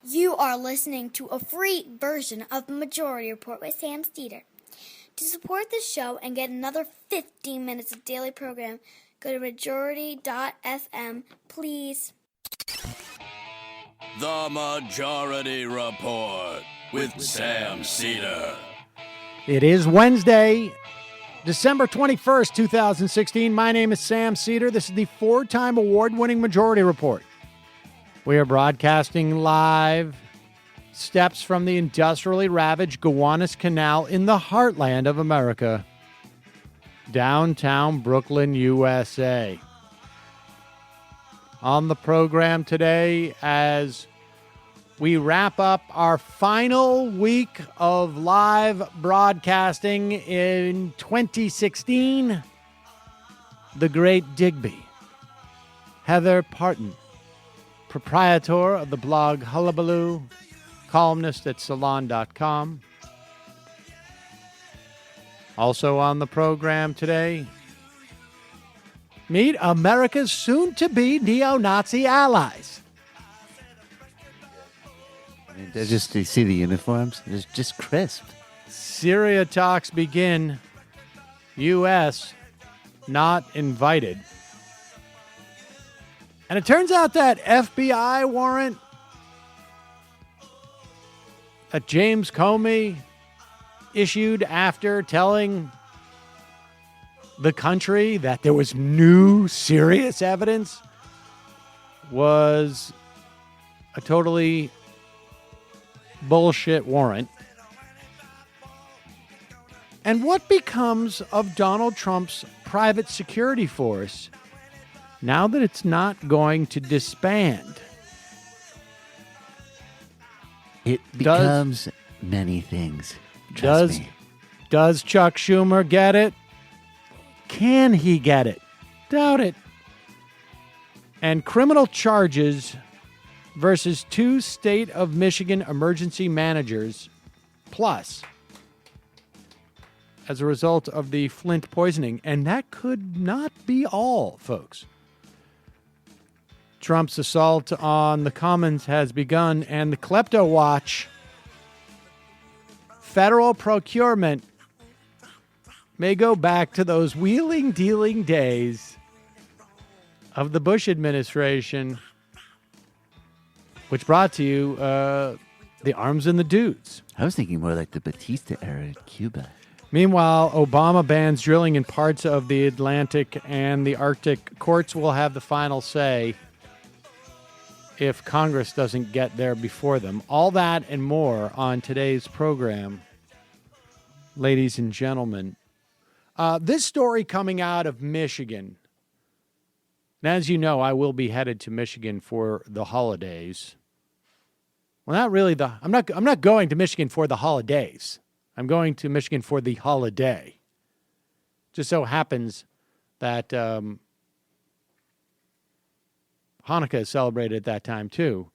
You are listening to a free version of the Majority Report with Sam Steeder. To support this show and get another 15 minutes of daily program, go to majority.fm, please. The Majority Report with Sam Steeder. It is Wednesday, December 21st, 2016. My name is Sam Steeder. This is the four-time award-winning Majority Report. We are broadcasting live steps from the industrially ravaged Gowanus Canal in the heartland of America, downtown Brooklyn, USA. On the program today, as we wrap up our final week of live broadcasting in 2016, the great Digby, Heather Parton, proprietor of the blog Hullabaloo, columnist at salon.com. Also on the program today, meet America's soon-to-be neo-Nazi allies. Just to see the uniforms, it's just crisp. Syria talks begin. U.S. not invited. And it turns out that FBI warrant that James Comey issued after telling the country that there was new serious evidence was a totally bullshit warrant. And what becomes of Donald Trump's private security force now that it's not going to disband? It becomes many things. Trust me. Does Chuck Schumer get it? Can he get it? Doubt it. And criminal charges versus two state of Michigan emergency managers, plus, as a result of the Flint poisoning. And that could not be all, folks. Trump's assault on the Commons has begun, and the Klepto Watch, federal procurement, may go back to those wheeling, dealing days of the Bush administration, which brought to you the arms and the dudes. I was thinking more like the Batista era in Cuba. Meanwhile, Obama bans drilling in parts of the Atlantic and the Arctic. Courts will have the final say if Congress doesn't get there before them. All that and more on today's program, ladies and gentlemen. This story coming out of Michigan. And as you know, I will be headed to Michigan for the holidays. Well, not really I'm not going to Michigan for the holidays. I'm going to Michigan for the holiday. Just so happens that Hanukkah is celebrated at that time, too.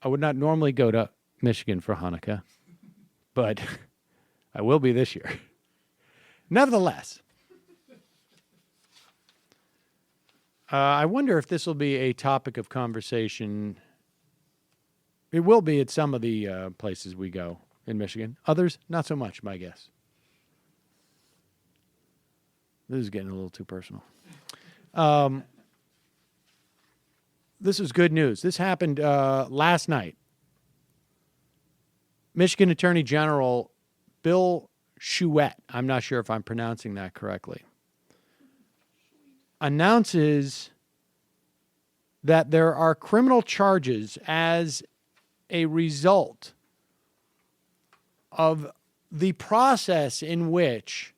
I would not normally go to Michigan for Hanukkah, but I will be this year. Nevertheless, I wonder if this will be a topic of conversation. It will be at some of the places we go in Michigan. Others, not so much, my guess. This is getting a little too personal. This is good news. This happened last night. Michigan Attorney General Bill Chouette, I'm not sure if I'm pronouncing that correctly, announces that there are criminal charges as a result of the process in which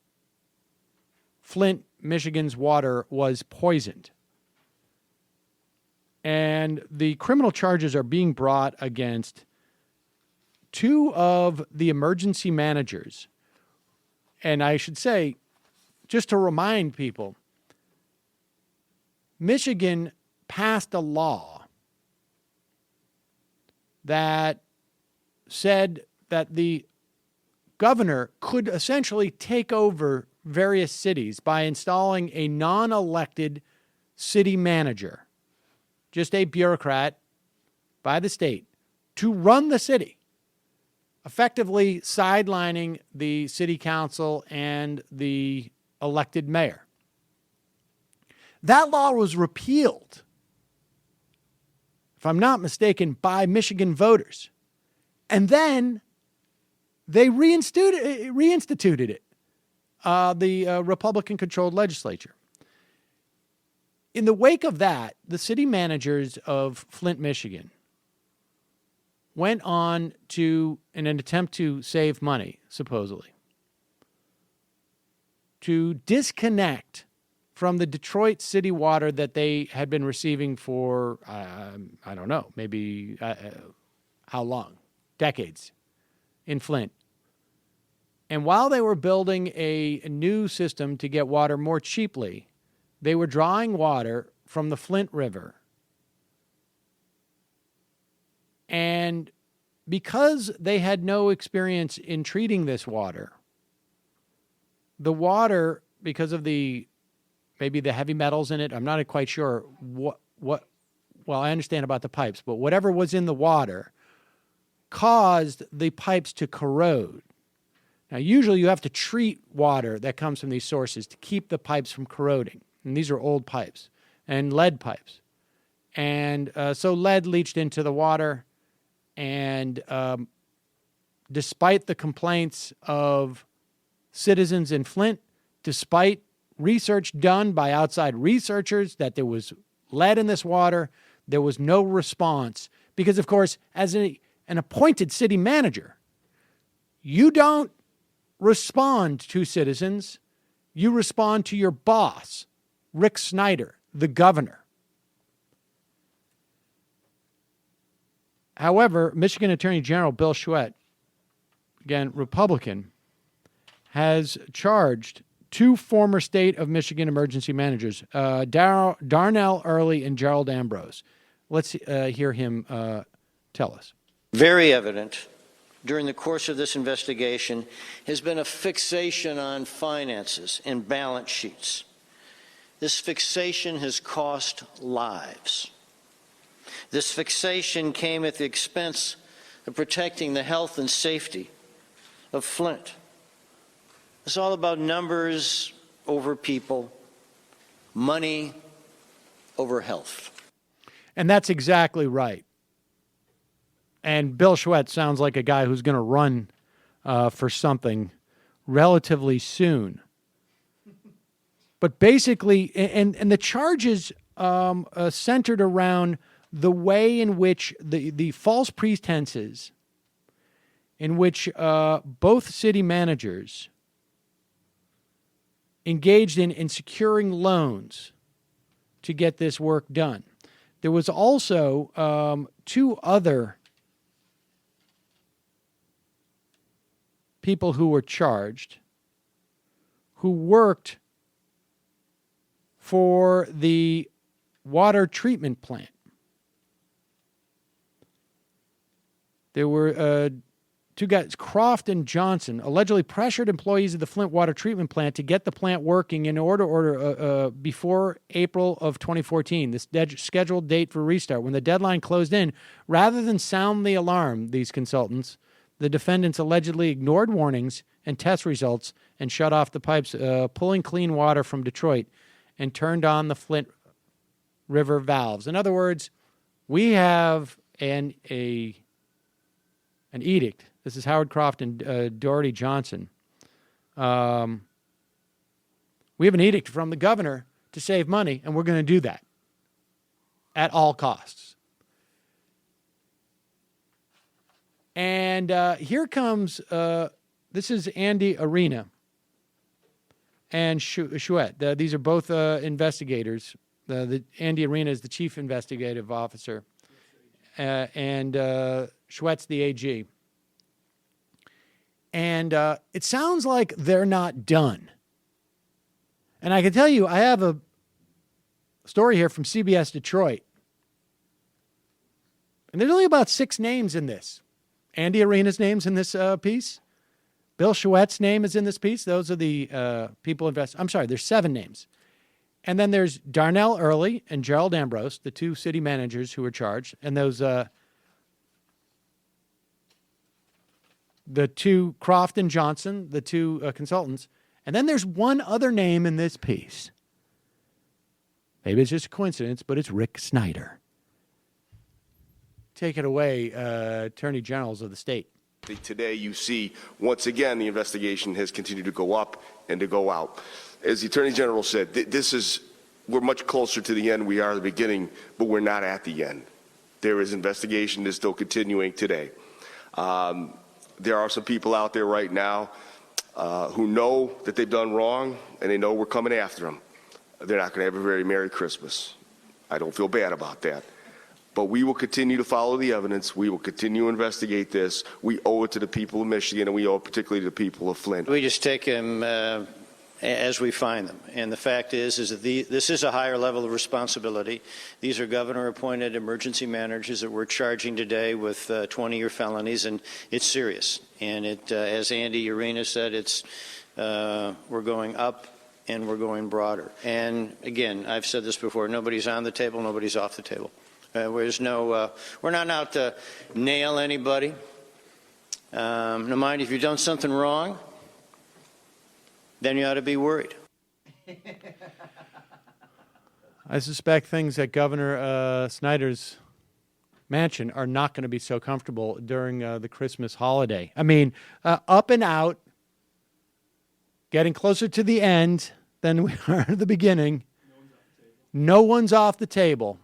Flint, Michigan's water was poisoned. And the criminal charges are being brought against two of the emergency managers. And I should say, just to remind people, Michigan passed a law that said that the governor could essentially take over various cities by installing a non-elected city manager, just a bureaucrat by the state, to run the city, effectively sidelining the city council and the elected mayor. That law was repealed, if I'm not mistaken, by Michigan voters. And then they reinstituted it, the Republican-controlled legislature. In the wake of that, the city managers of Flint, Michigan, went on to, in an attempt to save money, supposedly, to disconnect from the Detroit city water that they had been receiving for, I don't know, maybe how long? Decades in Flint. And while they were building a new system to get water more cheaply, they were drawing water from the Flint River. And because they had no experience in treating this water, the water, because of maybe the heavy metals in it, I'm not quite sure well, I understand about the pipes, but whatever was in the water caused the pipes to corrode. Now, usually you have to treat water that comes from these sources to keep the pipes from corroding. And these are old pipes and lead pipes. And so lead leached into the water. And despite the complaints of citizens in Flint, despite research done by outside researchers that there was lead in this water, there was no response. Because, of course, as an appointed city manager, you don't respond to citizens. You respond to your boss, Rick Snyder, the governor. However, Michigan Attorney General Bill Chouette, again, Republican, has charged two former state of Michigan emergency managers, Darnell Early and Gerald Ambrose. Let's hear him tell us. Very evident during the course of this investigation has been a fixation on finances and balance sheets. This fixation has cost lives. This fixation came at the expense of protecting the health and safety of Flint. It's all about numbers over people, money over health. And that's exactly right. And Bill Chouette sounds like a guy who's going to run for something relatively soon. But basically, and the charges centered around the way in which the false pretenses in which both city managers engaged in securing loans to get this work done. There was also two other people who were charged who worked for the water treatment plant. There were two guys, Croft and Johnson, allegedly pressured employees of the Flint water treatment plant to get the plant working in order before April of 2014, this scheduled date for restart. When the deadline closed in, rather than sound the alarm, these consultants, the defendants allegedly ignored warnings and test results and shut off the pipes, pulling clean water from Detroit, and turned on the Flint River valves. In other words, we have an edict. This is Howard Croft and Doherty Johnson. We have an edict from the governor to save money, and we're going to do that at all costs. And here comes, this is Andy Arena and Chouette. These are both investigators. Andy Arena is the chief investigative officer, and Chouette's the AG. And it sounds like they're not done. And I can tell you, I have a story here from CBS Detroit. And there's only about 6 names in this. Andy Arena's name's in this piece. Bill Chouette's name is in this piece. Those are the people I'm sorry, there's 7 names. And then there's Darnell Early and Gerald Ambrose, the 2 city managers who were charged. And those the two Croft and Johnson, the two consultants. And then there's one other name in this piece. Maybe it's just a coincidence, but it's Rick Snyder. Take it away, Attorney Generals of the state. Today, you see, once again, the investigation has continued to go up and to go out. As the Attorney General said, we're much closer to the end. We are at the beginning, but we're not at the end. There is investigation that's still continuing today. There are some people out there right now who know that they've done wrong, and they know we're coming after them. They're not going to have a very Merry Christmas. I don't feel bad about that. But we will continue to follow the evidence. We will continue to investigate this. We owe it to the people of Michigan, and we owe it particularly to the people of Flint. We just take them as we find them. And the fact is that this is a higher level of responsibility. These are governor-appointed emergency managers that we're charging today with 20-year felonies, and it's serious. And as Andy Urena said, we're going up and we're going broader. And again, I've said this before, nobody's on the table, nobody's off the table. We're not out to nail anybody. No mind if you've done something wrong, then you ought to be worried. I suspect things at Governor Snyder's mansion are not going to be so comfortable during the Christmas holiday. I mean, up and out, getting closer to the end than we are at the beginning. No one's off the table.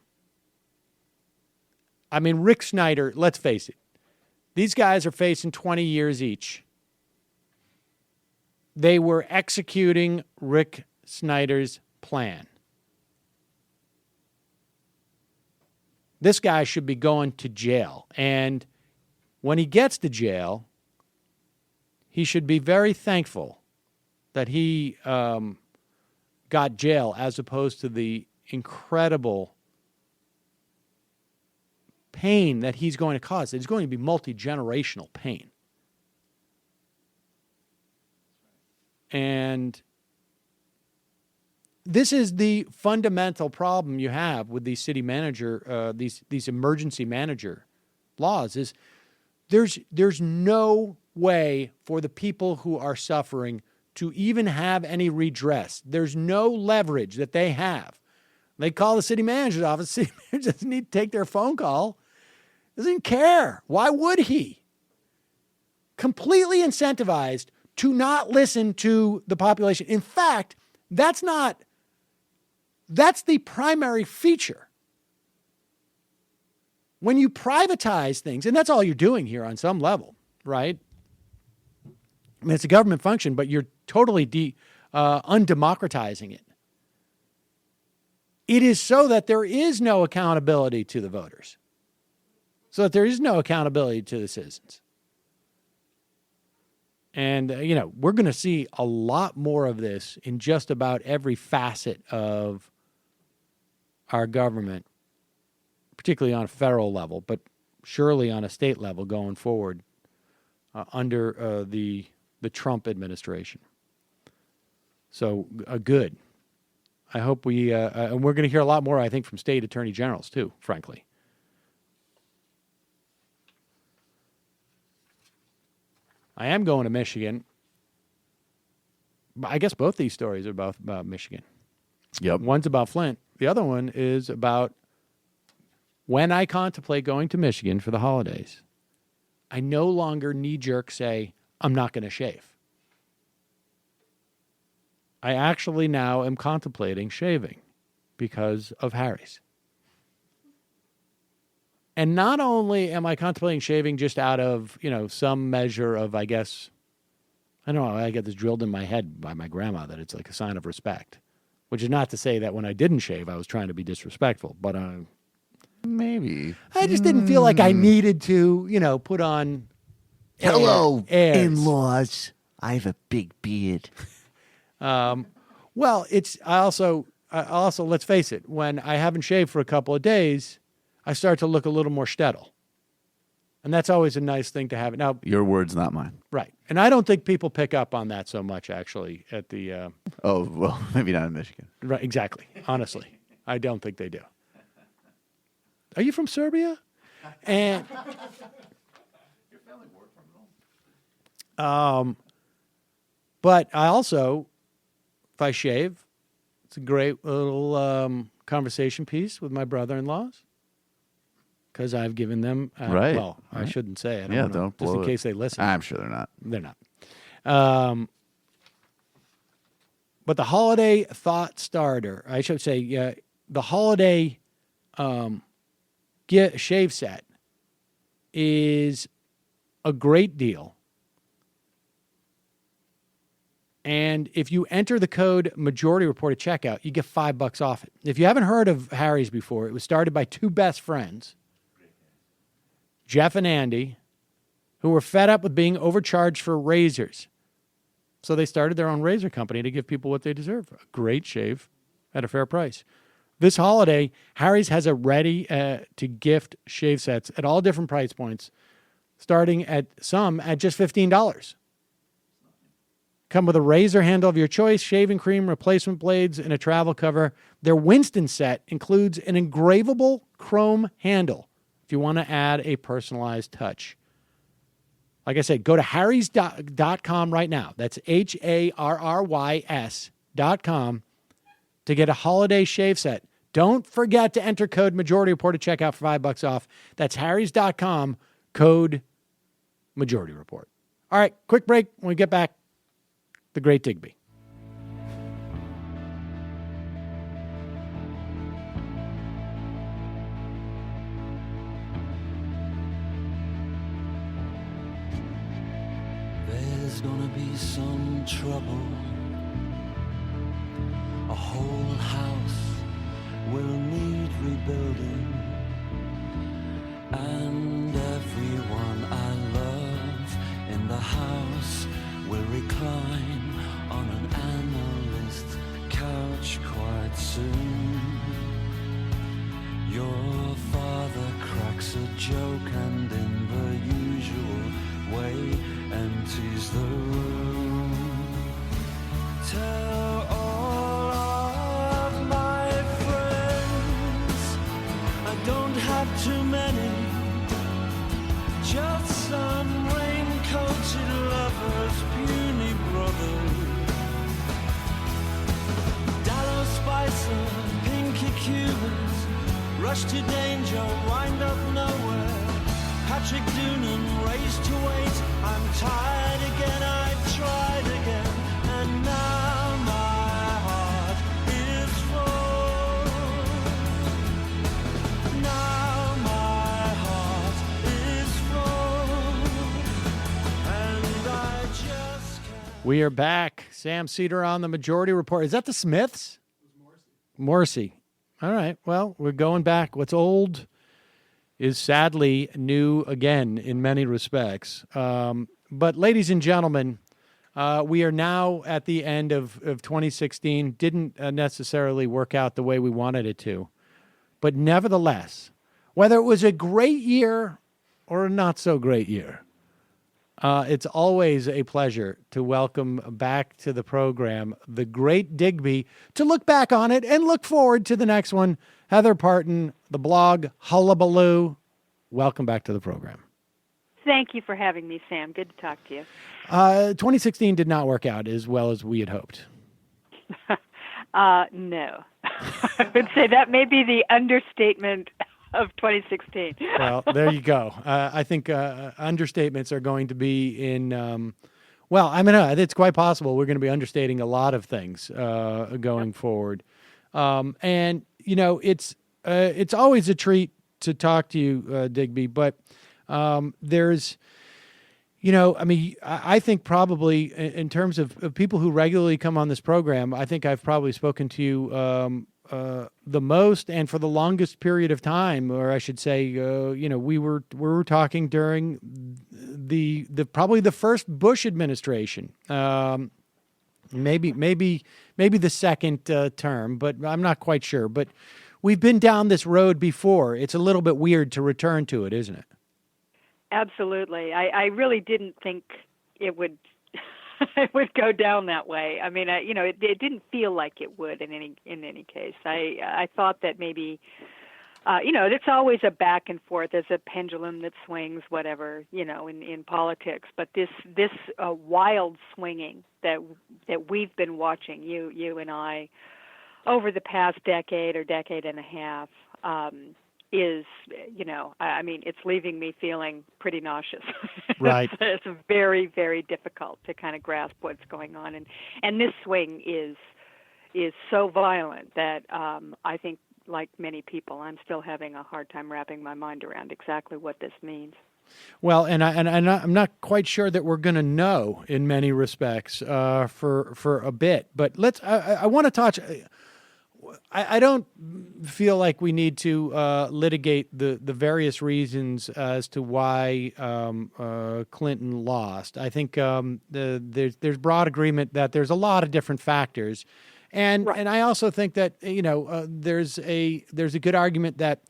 I mean, Rick Snyder, let's face it, these guys are facing 20 years each. They were executing Rick Snyder's plan. This guy should be going to jail. And when he gets to jail, he should be very thankful that he got jail as opposed to the incredible pain that he's going to cause. It's going to be multi-generational pain. And this is the fundamental problem you have with these city manager, these emergency manager laws is there's no way for the people who are suffering to even have any redress. There's no leverage that they have. They call the city manager's office. The city manager doesn't need to take their phone call. Doesn't care. Why would he? Completely incentivized to not listen to the population. In fact, that's the primary feature. When you privatize things, and that's all you're doing here on some level, right? I mean, it's a government function, but you're totally undemocratizing it. It is so that there is no accountability to the voters. So that there is no accountability to the citizens. And, we're going to see a lot more of this in just about every facet of our government, particularly on a federal level, but surely on a state level going forward under the Trump administration. So, good. I hope and we're going to hear a lot more, I think, from state attorney generals, too, frankly. I am going to Michigan. I guess both these stories are about Michigan. Yep. One's about Flint. The other one is about when I contemplate going to Michigan for the holidays, I no longer knee-jerk say, I'm not going to shave. I actually now am contemplating shaving because of Harry's. And not only am I contemplating shaving just out of, some measure of, I guess, I don't know, I get this drilled in my head by my grandma that it's like a sign of respect, which is not to say that when I didn't shave, I was trying to be disrespectful, but maybe. I just didn't feel like I needed to, put on Hello, airs. in-laws. I have a big beard. Well, I also, let's face it, when I haven't shaved for a couple of days, I start to look a little more shtetl. And that's always a nice thing to have. Now, Your words, not mine. Right. And I don't think people pick up on that so much, actually, at the... Oh, well, maybe not in Michigan. Right, exactly. Honestly, I don't think they do. Are you from Serbia? And... But I also, if I shave, it's a great little conversation piece with my brother-in-laws because I've given them. Right. Well, I shouldn't say it. Yeah, don't just blow in case they listen. I'm sure they're not. They're not. But the holiday thought starter, I should say, the holiday shave set is a great deal. And if you enter the code Majority Report at checkout, you get $5 off it. If you haven't heard of Harry's before, it was started by two best friends, Jeff and Andy, who were fed up with being overcharged for razors. So they started their own razor company to give people what they deserve. A great shave at a fair price. This holiday, Harry's has a ready-to-gift shave sets at all different price points, starting at some at just $15. Come with a razor handle of your choice, shaving cream, replacement blades, and a travel cover. Their Winston set includes an engravable chrome handle if you want to add a personalized touch. Like I said, go to harrys.com right now. That's HARRYS.com to get a holiday shave set. Don't forget to enter code Majority Report at checkout for $5 off. That's harrys.com, code Majority Report. All right, quick break. When we get back, the great Digby. There's gonna be some trouble. A whole house will need rebuilding, and everyone I love in the house will recline on an analyst's couch quite soon. Your father cracks a joke and in the usual way empties the room. Tell all of my friends I don't have too many, just some rain-coated lovers, puny brothers. Dallow Spicer, Pinky Cubans, rush to danger, wind up nowhere. Patrick Doonan, raised to wait. I'm tired again, I tried again, and now my heart is full. Now my heart is full, and I just can't. We are back. Sam Cedar on the Majority Report. Is that the Smiths? Morrissey. All right. Well, we're going back. What's old is sadly new again in many respects. But ladies and gentlemen, we are now at the end of 2016. Didn't necessarily work out the way we wanted it to. But nevertheless, whether it was a great year or a not so great year, it's always a pleasure to welcome back to the program the great Digby, to look back on it and look forward to the next one. Heather Parton, the blog Hullabaloo. Welcome back to the program. Thank you for having me, Sam. Good to talk to you. 2016 did not work out as well as we had hoped. No. I would say that may be the understatement of 2016. Well, there you go. I think understatements are going to be in, it's quite possible we're going to be understating a lot of things going forward. And, you know, it's always a treat to talk to you, Digby, but there's, you know, I mean, I think probably in terms of people who regularly come on this program, I think I've probably spoken to you the most and for the longest period of time, or I should say, you know, we were talking during the probably the first Bush administration, maybe the second term, but I'm not quite sure. But we've been down this road before. It's a little bit weird to return to it, isn't it? Absolutely. I really didn't think it would it would go down that way. I mean, you know, it didn't feel like it would in any case. I thought that maybe it's always a back and forth. There's a pendulum that swings, whatever, in politics. But this wild swinging that we've been watching, you and I, over the past decade or decade and a half, is, it's leaving me feeling pretty nauseous. Right. It's very, very difficult to kind of grasp what's going on. And this swing is so violent that I think, like many people, I'm still having a hard time wrapping my mind around exactly what this means. Well, and I'm not quite sure that we're going to know in many respects for a bit. But I want to touch. I don't feel like we need to litigate the various reasons as to why Clinton lost. I think there's broad agreement that there's a lot of different factors. And I also think that there's a good argument that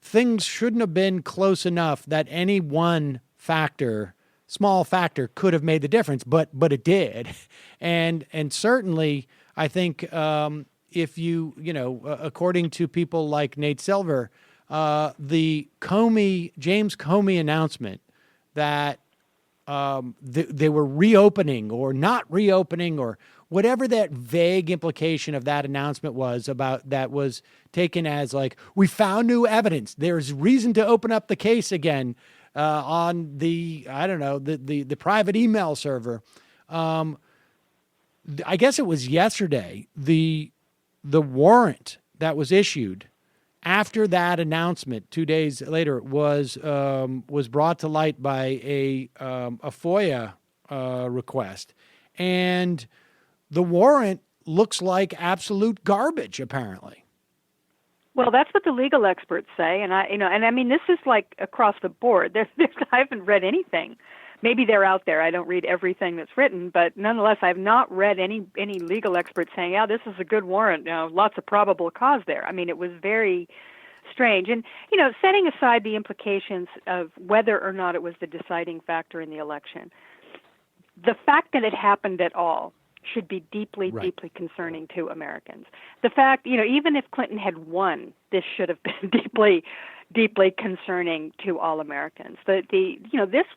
things shouldn't have been close enough that any one factor, small factor, could have made the difference, but it did, and certainly I think if according to people like Nate Silver, the James Comey announcement that they were reopening or not reopening or whatever that vague implication of that announcement was about, that was taken as like, we found new evidence. There's reason to open up the case again on the private email server. I guess it was yesterday, the warrant that was issued after that announcement 2 days later was brought to light by a FOIA request. And the warrant looks like absolute garbage, apparently. Well, that's what the legal experts say, and I mean, this is like across the board. I haven't read anything. Maybe they're out there. I don't read everything that's written, but nonetheless, I've not read any legal experts saying, "Yeah, this is a good warrant. Lots of probable cause there." I mean, it was very strange, and setting aside the implications of whether or not it was the deciding factor in the election, the fact that it happened at all should be deeply, deeply concerning to Americans. The fact, even if Clinton had won, this should have been deeply, deeply concerning to all Americans. This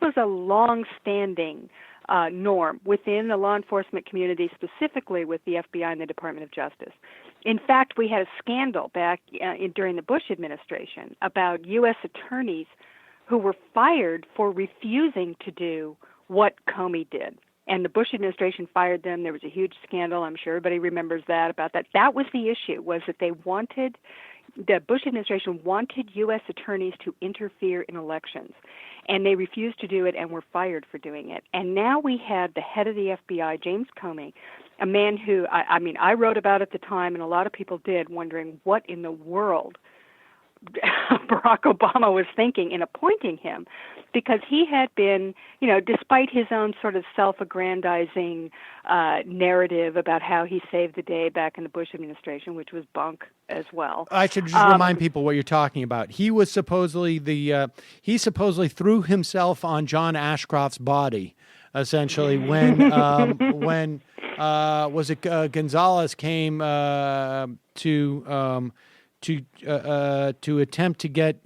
was a long-standing norm within the law enforcement community, specifically with the FBI and the Department of Justice. In fact, we had a scandal back during the Bush administration about U.S. attorneys who were fired for refusing to do what Comey did. And the Bush administration fired them. There was a huge scandal. I'm sure everybody remembers about that. That was the issue, was that the Bush administration wanted U.S. attorneys to interfere in elections. And they refused to do it and were fired for doing it. And now we had the head of the FBI, James Comey, a man who, I wrote about at the time, and a lot of people did, wondering what in the world Barack Obama was thinking in appointing him, because he had been, despite his own sort of self-aggrandizing narrative about how he saved the day back in the Bush administration, which was bunk as well. I should just remind people what you're talking about. He was supposedly he supposedly threw himself on John Ashcroft's body, essentially, when was it Gonzalez came to attempt to get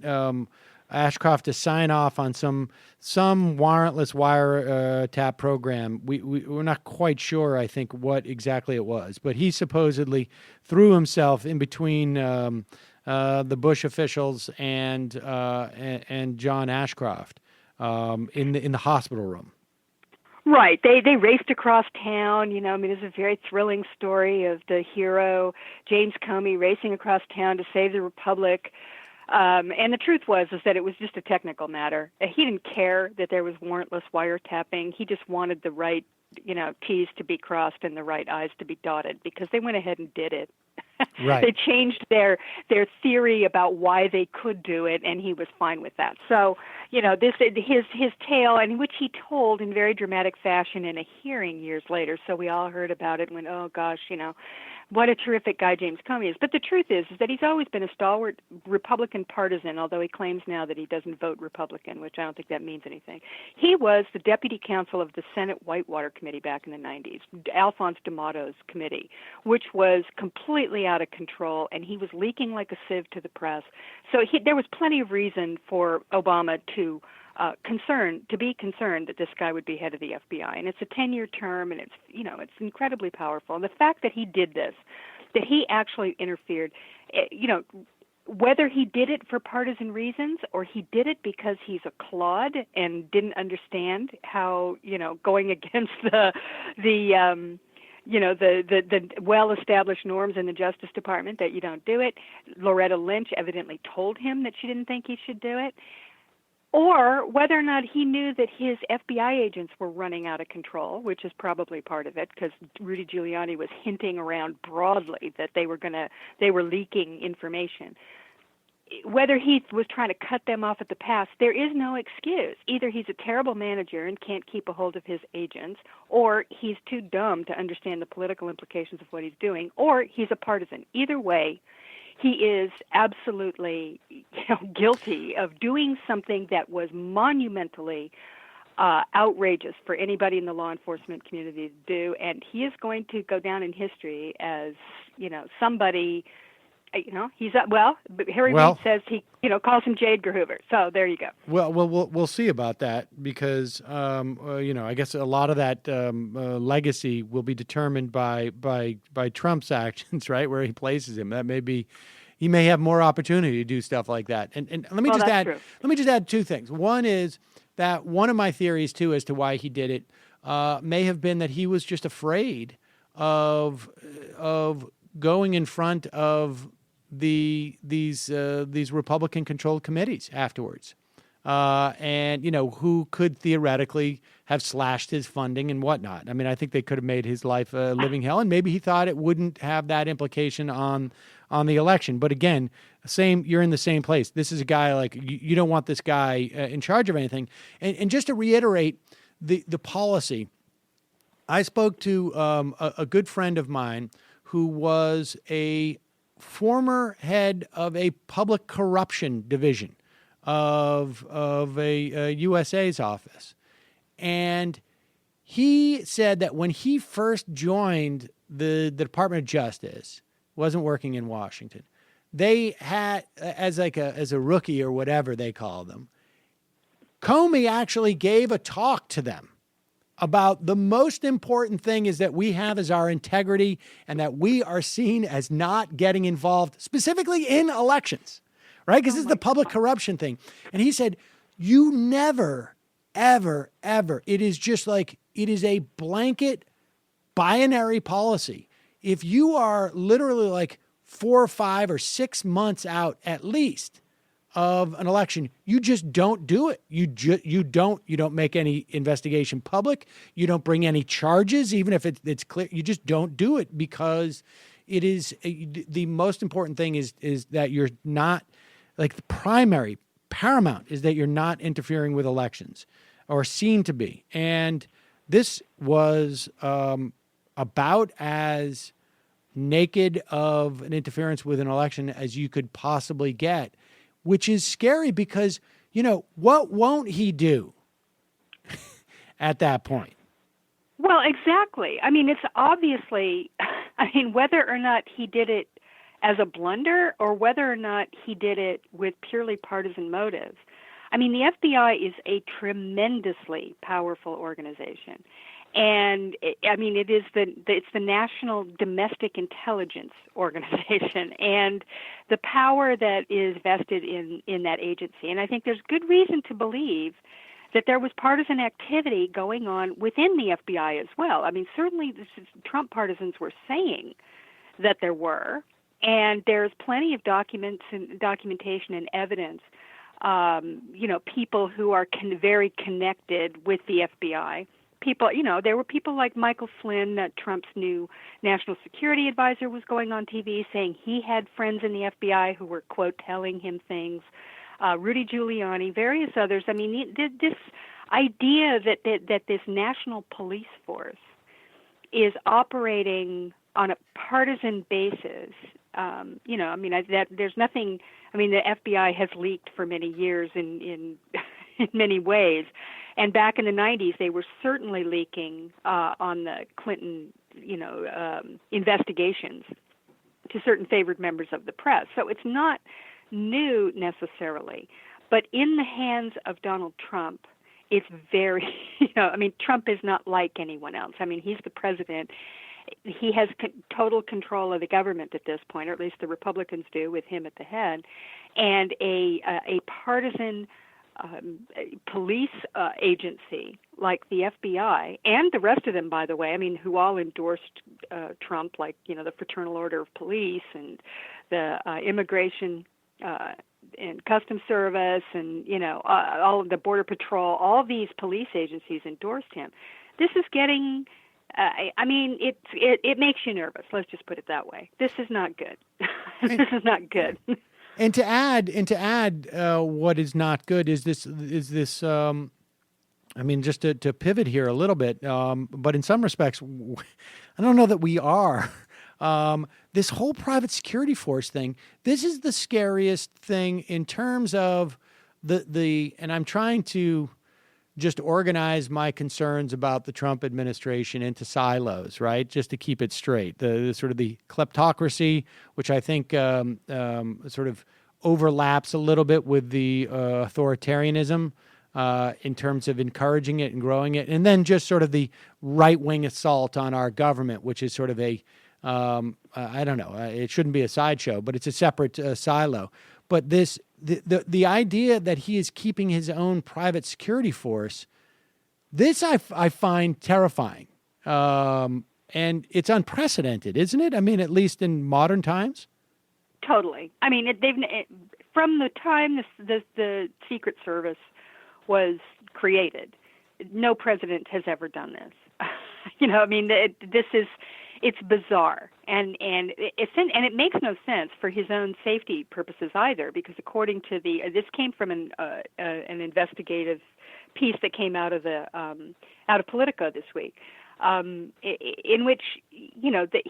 Ashcroft to sign off on some warrantless wiretap program. We're not quite sure, I think, what exactly it was, but he supposedly threw himself in between the Bush officials and John Ashcroft in the hospital room. Right. They raced across town. There's a very thrilling story of the hero, James Comey, racing across town to save the Republic. And the truth is that it was just a technical matter. He didn't care that there was warrantless wiretapping. He just wanted the right, T's to be crossed and the right I's to be dotted, because they went ahead and did it. Right. They changed their theory about why they could do it, and he was fine with that. So, his tale, and which he told in very dramatic fashion in a hearing years later. So we all heard about it and went, oh gosh, what a terrific guy James Comey is. But the truth is that he's always been a stalwart Republican partisan, although he claims now that he doesn't vote Republican, which I don't think that means anything. He was the deputy counsel of the Senate Whitewater Committee back in the 90s, Alphonse D'Amato's committee, which was completely out of control, and he was leaking like a sieve to the press. So there was plenty of reason for Obama to be concerned that this guy would be head of the FBI. And it's a 10-year term, and it's incredibly powerful. And the fact that he did this, that he actually interfered, whether he did it for partisan reasons or he did it because he's a clod and didn't understand how, going against the well-established norms in the Justice Department, that you don't do it. Loretta Lynch evidently told him that she didn't think he should do it. Or whether or not he knew that his FBI agents were running out of control, which is probably part of it, because Rudy Giuliani was hinting around broadly that they were leaking information. Whether he was trying to cut them off at the pass, there is no excuse. Either he's a terrible manager and can't keep a hold of his agents, or he's too dumb to understand the political implications of what he's doing, or he's a partisan. Either way, he is absolutely guilty of doing something that was monumentally outrageous for anybody in the law enforcement community to do, and he is going to go down in history as somebody. Harry Reid says he calls him J. Edgar Hoover. So there you go. Well, we'll see about that because I guess a lot of that legacy will be determined by Trump's actions, right? Where he places him. That may be, he may have more opportunity to do stuff like that. And let me just add two things. One is that one of my theories too as to why he did it may have been that he was just afraid of going in front of these Republican-controlled committees afterwards, and who could theoretically have slashed his funding and whatnot. I mean, I think they could have made his life a living hell, and maybe he thought it wouldn't have that implication on the election. But again, you're in the same place. This is a guy like you don't want this guy in charge of anything. And just to reiterate the policy, I spoke to a good friend of mine who was a former head of a public corruption division of a USA's office. And he said that when he first joined the Department of Justice, wasn't working in Washington, they had, as a rookie or whatever they call them, Comey actually gave a talk to them about the most important thing is that we have is our integrity and that we are seen as not getting involved specifically in elections, right? Because this is the public corruption thing. And he said, you never, ever, ever, it is just like, it is a blanket binary policy. If you are literally like 4 or 5 or 6 months out at least of an election, you just don't do it. You don't make any investigation public. You don't bring any charges, even if it's clear. You just don't do it because it is the most important thing is that you're not, like, the paramount is that you're not interfering with elections or seen to be. And this was about as naked of an interference with an election as you could possibly get, which is scary because, what won't he do at that point? Well, exactly. I mean, it's obviously, whether or not he did it as a blunder or whether or not he did it with purely partisan motives. I mean, the FBI is a tremendously powerful organization. And it's the National Domestic Intelligence Organization, and the power that is vested in that agency. And I think there's good reason to believe that there was partisan activity going on within the FBI as well. I mean, certainly Trump partisans were saying that there were, and there's plenty of documentation and evidence. People who are very connected with the FBI. People, there were people like Michael Flynn, Trump's new national security advisor, was going on TV saying he had friends in the FBI who were, quote, telling him things. Rudy Giuliani, various others. I mean, this idea that this national police force is operating on a partisan basis, there's nothing. I mean, the FBI has leaked for many years in in many ways, and back in the 90s, they were certainly leaking on the Clinton, investigations to certain favored members of the press. So it's not new necessarily, but in the hands of Donald Trump, it's very, Trump is not like anyone else. I mean, he's the president. He has total control of the government at this point, or at least the Republicans do, with him at the head, and a partisan police agency like the FBI and the rest of them, by the way, who all endorsed Trump, like, the Fraternal Order of Police and the Immigration and Customs Service and, all of the Border Patrol, all these police agencies endorsed him. This is getting, it makes you nervous. Let's just put it that way. This is not good. This is not good. And to add, what is not good is this. Just to pivot here a little bit, but in some respects, I don't know that we are. This whole private security force thing. This is the scariest thing in terms of the. And I'm trying to just organize my concerns about the Trump administration into silos, right? Just to keep it straight. The sort of the kleptocracy, which I think sort of overlaps a little bit with the authoritarianism in terms of encouraging it and growing it. And then just sort of the right-wing assault on our government, which is sort of a, I don't know, it shouldn't be a sideshow, but it's a separate silo. But the idea that he is keeping his own private security force, this I find terrifying. And it's unprecedented, isn't it? At least in modern times. Totally. From the time the Secret Service was created, no president has ever done this. It's bizarre, and it makes no sense for his own safety purposes either, because according to this came from an investigative piece that came out of Politico this week, in which that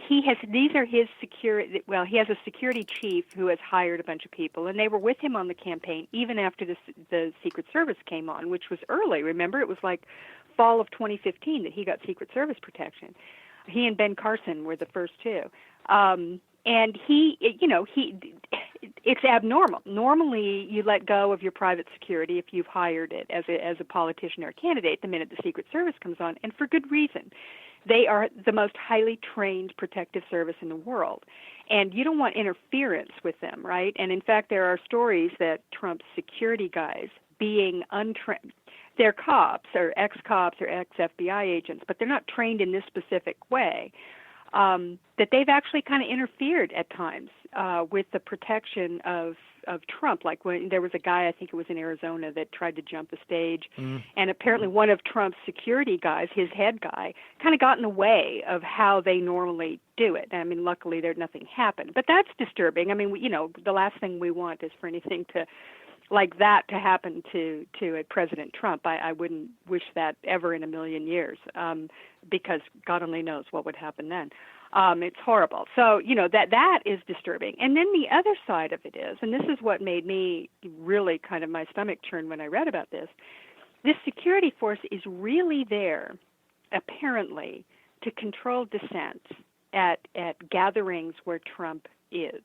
these are his security. Well, he has a security chief who has hired a bunch of people, and they were with him on the campaign even after the Secret Service came on, which was early. Remember, it was like fall of 2015 that he got Secret Service protection. He and Ben Carson were the first two. And it's abnormal. Normally, you let go of your private security if you've hired it as a politician or a candidate the minute the Secret Service comes on, and for good reason. They are the most highly trained protective service in the world, and you don't want interference with them, right? And in fact, there are stories that Trump's security guys being untrained. They're cops or ex-cops or ex-FBI agents, but they're not trained in this specific way, that they've actually kind of interfered at times with the protection of Trump. Like when there was a guy, I think it was in Arizona, that tried to jump the stage, and apparently one of Trump's security guys, his head guy, kind of got in the way of how they normally do it. Luckily, nothing happened. But that's disturbing. The last thing we want is for anything like that to happen to a President Trump. I wouldn't wish that ever in a million years, because God only knows what would happen then. It's horrible. So, that is disturbing. And then the other side of it is, and this is what made me really kind of my stomach churn when I read about this security force is really there, apparently, to control dissent at gatherings where Trump is.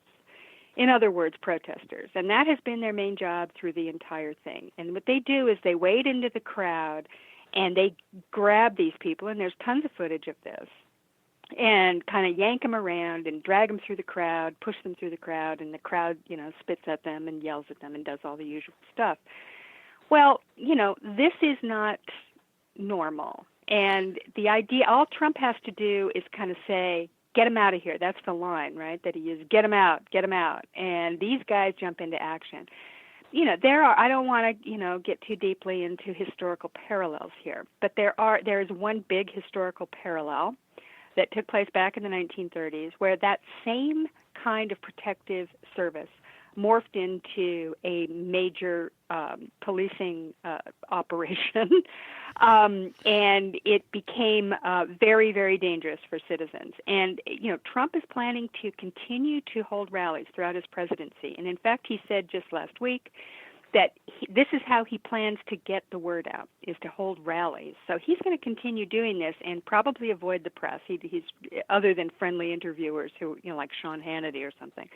In other words, protesters. And that has been their main job through the entire thing. And what they do is they wade into the crowd and they grab these people, and there's tons of footage of this, and kind of yank them around and drag them through the crowd, push them through the crowd, and the crowd, spits at them and yells at them and does all the usual stuff. Well, this is not normal. And the idea, all Trump has to do is kind of say, get him out of here. That's the line, right, that he uses. Get him out. And these guys jump into action. I don't want to, get too deeply into historical parallels here, but there is one big historical parallel that took place back in the 1930s where that same kind of protective service morphed into a major policing operation, and it became very, very dangerous for citizens. And, Trump is planning to continue to hold rallies throughout his presidency. And, in fact, he said just last week that this is how he plans to get the word out, is to hold rallies. So he's going to continue doing this and probably avoid the press. He's other than friendly interviewers who, like Sean Hannity or something.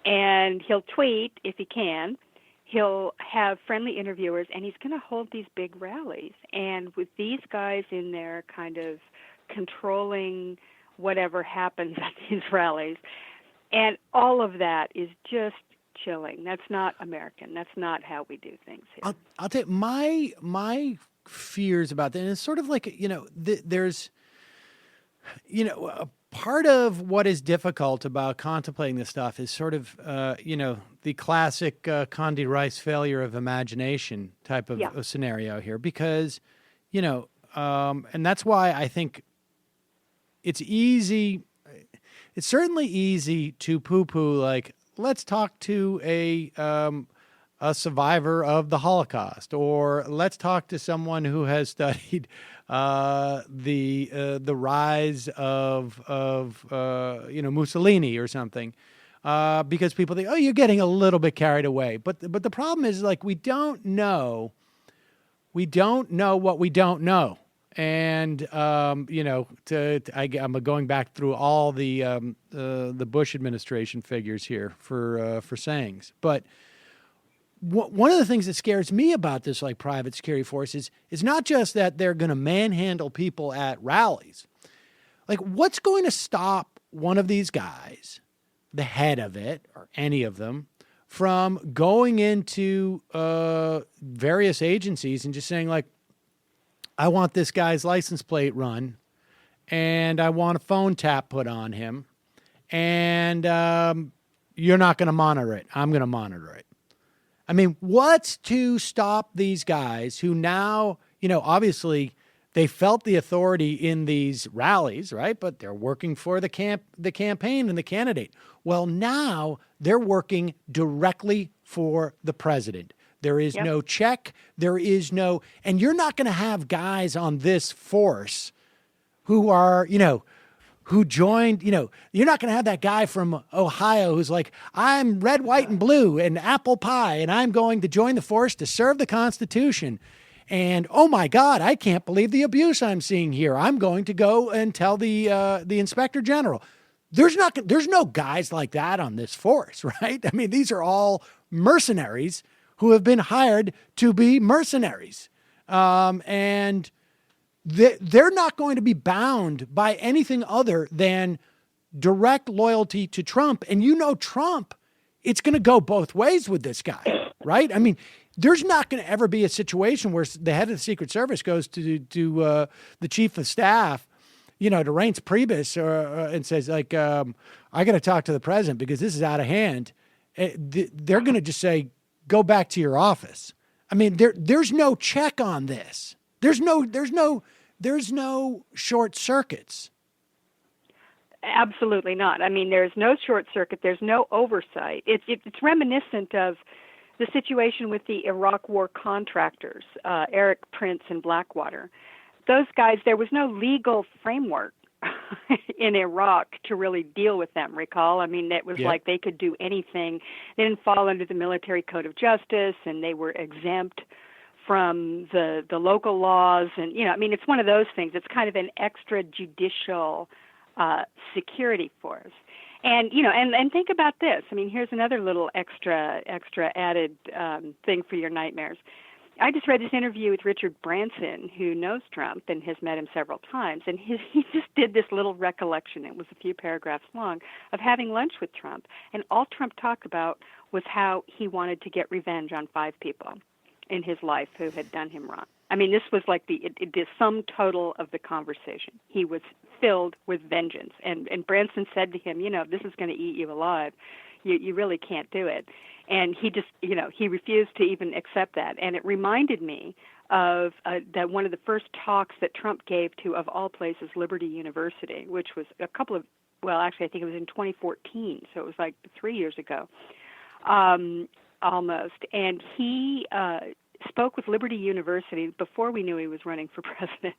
And he'll tweet if he can. He'll have friendly interviewers, and he's going to hold these big rallies. And with these guys in there kind of controlling whatever happens at these rallies, and all of that is just chilling. That's not American. That's not how we do things here. I'll tell you, my fears about that, and it's sort of like, there's, a part of what is difficult about contemplating this stuff is sort of, the classic Condi Rice failure of imagination type of a scenario here, because, and that's why I think it's certainly easy to poo-poo, like, let's talk to a survivor of the Holocaust, or let's talk to someone who has studied the rise of Mussolini or something, because people think, oh, you're getting a little bit carried away. But the problem is, like, we don't know what we don't know. And I'm going back through all the Bush administration figures here for sayings. But one of the things that scares me about this, like, private security force is not just that they're going to manhandle people at rallies. Like, what's going to stop one of these guys, the head of it, or any of them, from going into various agencies and just saying, like, I want this guy's license plate run, and I want a phone tap put on him, and you're not going to monitor it. I'm going to monitor it. I mean, what's to stop these guys who now, obviously they felt the authority in these rallies, right? But they're working for the campaign and the candidate. Well, now they're working directly for the president. There is no check. There is no, and you're not going to have guys on this force who are, who joined, you're not going to have that guy from Ohio who's like, I'm red, white, and blue and apple pie, and I'm going to join the force to serve the Constitution. And, oh my God, I can't believe the abuse I'm seeing here. I'm going to go and tell the Inspector General. There's no guys like that on this force, right? I mean, these are all mercenaries who have been hired to be mercenaries. And they're not going to be bound by anything other than direct loyalty to Trump. And Trump, it's going to go both ways with this guy, right? I mean, there's not going to ever be a situation where the head of the Secret Service goes to the chief of staff, to Reince Priebus, and says, like, I got to talk to the president because this is out of hand. They're going to just say, go back to your office. I mean, there's no check on this. There's no short circuits. Absolutely not. I mean, there's no short circuit. There's no oversight. It's reminiscent of the situation with the Iraq War contractors, Eric Prince and Blackwater. Those guys, there was no legal framework in Iraq to really deal with them, recall? I mean, it was like they could do anything. They didn't fall under the military code of justice, and they were exempt from the local laws. And, it's one of those things. It's kind of an extrajudicial security force. And, and think about this. I mean, here's another little extra added thing for your nightmares. I just read this interview with Richard Branson, who knows Trump and has met him several times, and he just did this little recollection. It was a few paragraphs long of having lunch with Trump, and all Trump talked about was how he wanted to get revenge on 5 people in his life who had done him wrong. I mean, this was like the sum total of the conversation. He was filled with vengeance, and Branson said to him, this is going to eat you alive. You really can't do it. And he just, he refused to even accept that. And it reminded me of that one of the first talks that Trump gave to, of all places, Liberty University, which was I think it was in 2014, so it was like 3 years ago. almost. And he spoke with Liberty University before we knew he was running for president.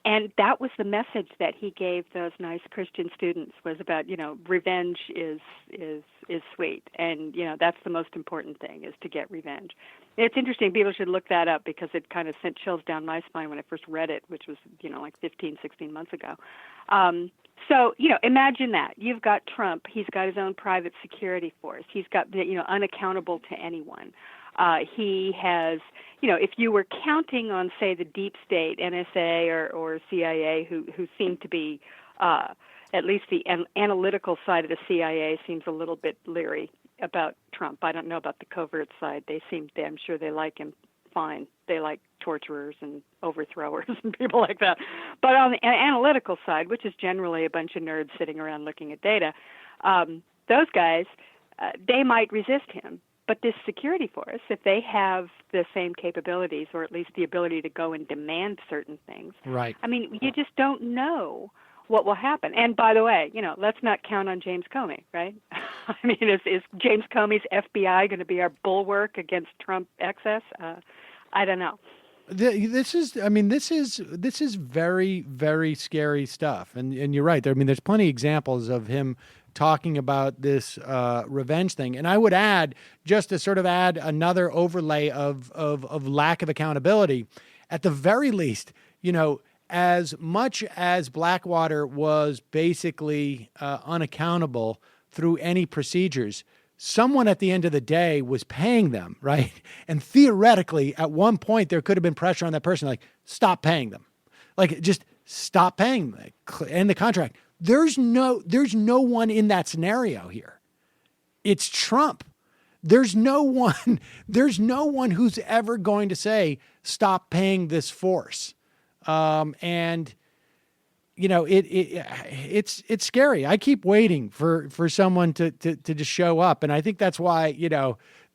And that was the message that he gave those nice Christian students, was about, revenge is sweet. And, that's the most important thing, is to get revenge. It's interesting. People should look that up, because it kind of sent chills down my spine when I first read it, which was, like 15, 16 months ago. So, imagine that. You've got Trump. He's got his own private security force. He's got, unaccountable to anyone. He has, if you were counting on, say, the deep state, NSA or CIA, who seem to be, at least the analytical side of the CIA seems a little bit leery about Trump. I don't know about the covert side. I'm sure they like him fine. They like torturers and overthrowers and people like that. But on the analytical side, which is generally a bunch of nerds sitting around looking at data, those guys, they might resist him. But this security force, if they have the same capabilities, or at least the ability to go and demand certain things, right? I mean, you just don't know what will happen. And by the way, let's not count on James Comey, right? I mean, is James Comey's FBI going to be our bulwark against Trump excess? I don't know. This is very, very scary stuff. And you're right. There's plenty of examples of him talking about this revenge thing. And I would add, just to sort of add another overlay of lack of accountability, at the very least, as much as Blackwater was basically unaccountable through any procedures, someone at the end of the day was paying them, right? And theoretically, at one point, there could have been pressure on that person, like, stop paying them. Like, just stop paying them, end the contract. There's no one in that scenario here. It's Trump. There's no one who's ever going to say, stop paying this force. It's scary. I keep waiting for someone to just show up. And I think that's why,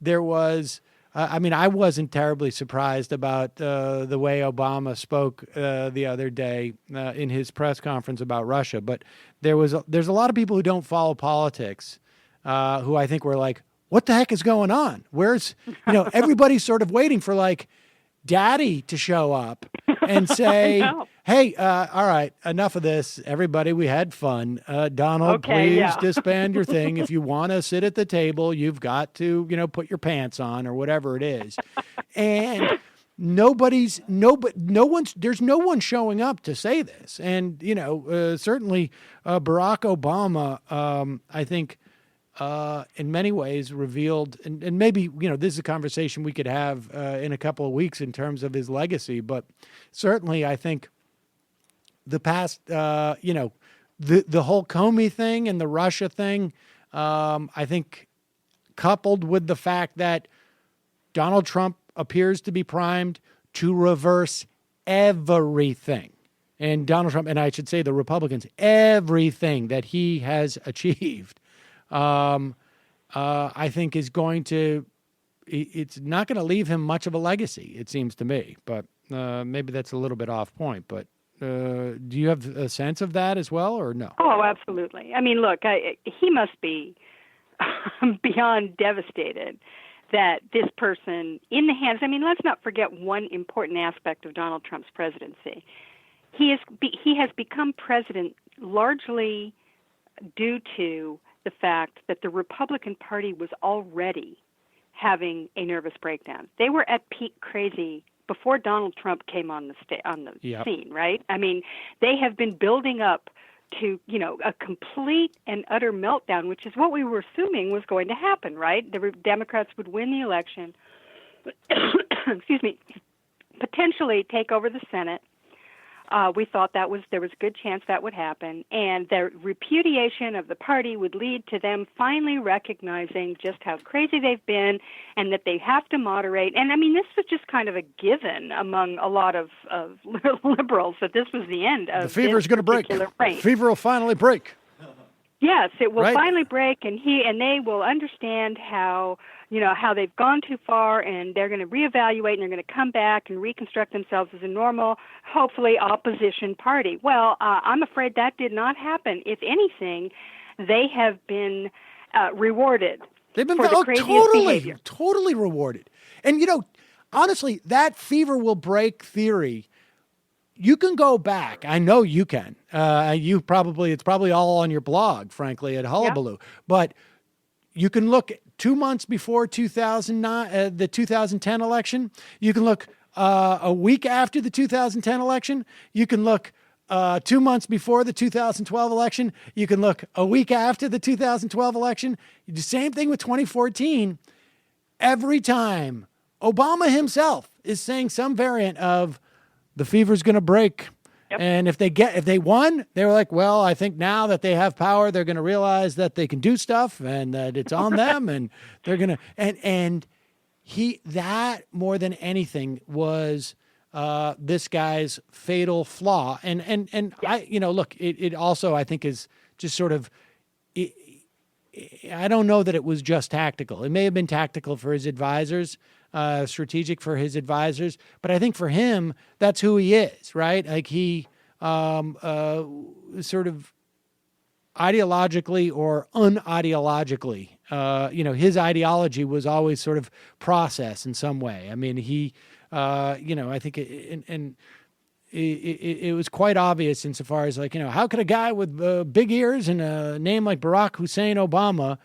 there was, I wasn't terribly surprised about the way Obama spoke the other day in his press conference about Russia. But there's a lot of people who don't follow politics who I think were like, what the heck is going on? Where's, everybody's sort of waiting for like Daddy to show up and say, hey, all right, enough of this. Everybody, we had fun. Donald, please disband your thing. If you want to sit at the table, you've got to, put your pants on or whatever it is. And there's no one showing up to say this. And, certainly Barack Obama, I think, in many ways revealed, and maybe, this is a conversation we could have in a couple of weeks in terms of his legacy, but certainly I think the past, the whole Comey thing and the Russia thing, I think coupled with the fact that Donald Trump appears to be primed to reverse everything. And Donald Trump, and I should say the Republicans, everything that he has achieved, I think is going to, it's not going to leave him much of a legacy, it seems to me. But maybe that's a little bit off point. But do you have a sense of that as well, or no? Oh, absolutely. I mean, look, he must be beyond devastated that this person in the hands, let's not forget one important aspect of Donald Trump's presidency. He has become president largely due to the fact that the Republican Party was already having a nervous breakdown. They were at peak crazy before Donald Trump came on the scene, right? I mean, they have been building up to, a complete and utter meltdown, which is what we were assuming was going to happen, right? The Democrats would win the election, excuse me, potentially take over the Senate. We thought there was a good chance that would happen, and the repudiation of the party would lead to them finally recognizing just how crazy they've been and that they have to moderate. And, this was just kind of a given among a lot of liberals that this was the end of the fever's going to break. Reign. The fever will finally break. Yes, it will finally break, and they will understand how they've gone too far, and they're going to reevaluate, and they're going to come back and reconstruct themselves as a normal, hopefully, opposition party. Well, I'm afraid that did not happen. If anything, they have been rewarded They've been for the craziest behavior. totally rewarded. And, honestly, that fever will break theory. You can go back. I know you can. It's probably all on your blog, frankly, at Hullabaloo. Yeah. But you can look 2 months before 2009, the 2010 election. You can look a week after the 2010 election. You can look 2 months before the 2012 election. You can look a week after the 2012 election. You do the same thing with 2014. Every time Obama himself is saying some variant of the fever's going to break. Yep. And if they won, they were like, well, I think now that they have power, they're going to realize that they can do stuff and that it's on them, and they're going to, and that more than anything was this guy's fatal flaw. And I, look, it also, I think, is just sort of, I don't know that it was just tactical. It may have been tactical for his advisors, strategic for his advisors, but I think for him, that's who he is, right? Like he sort of ideologically or unideologically, his ideology was always sort of process in some way. I mean, he, I think it was quite obvious insofar as like, how could a guy with big ears and a name like Barack Hussein Obama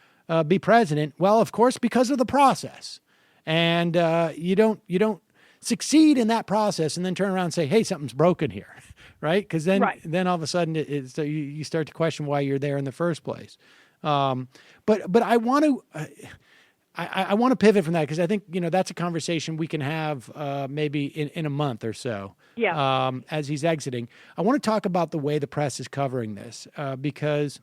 be president? Well, of course, because of the process. And you don't succeed in that process and then turn around and say, hey, something's broken here, right? Because then all of a sudden you start to question why you're there in the first place. But I want to I want to pivot from that because I think that's a conversation we can have maybe in a month or so. Yeah. As he's exiting, I want to talk about the way the press is covering this because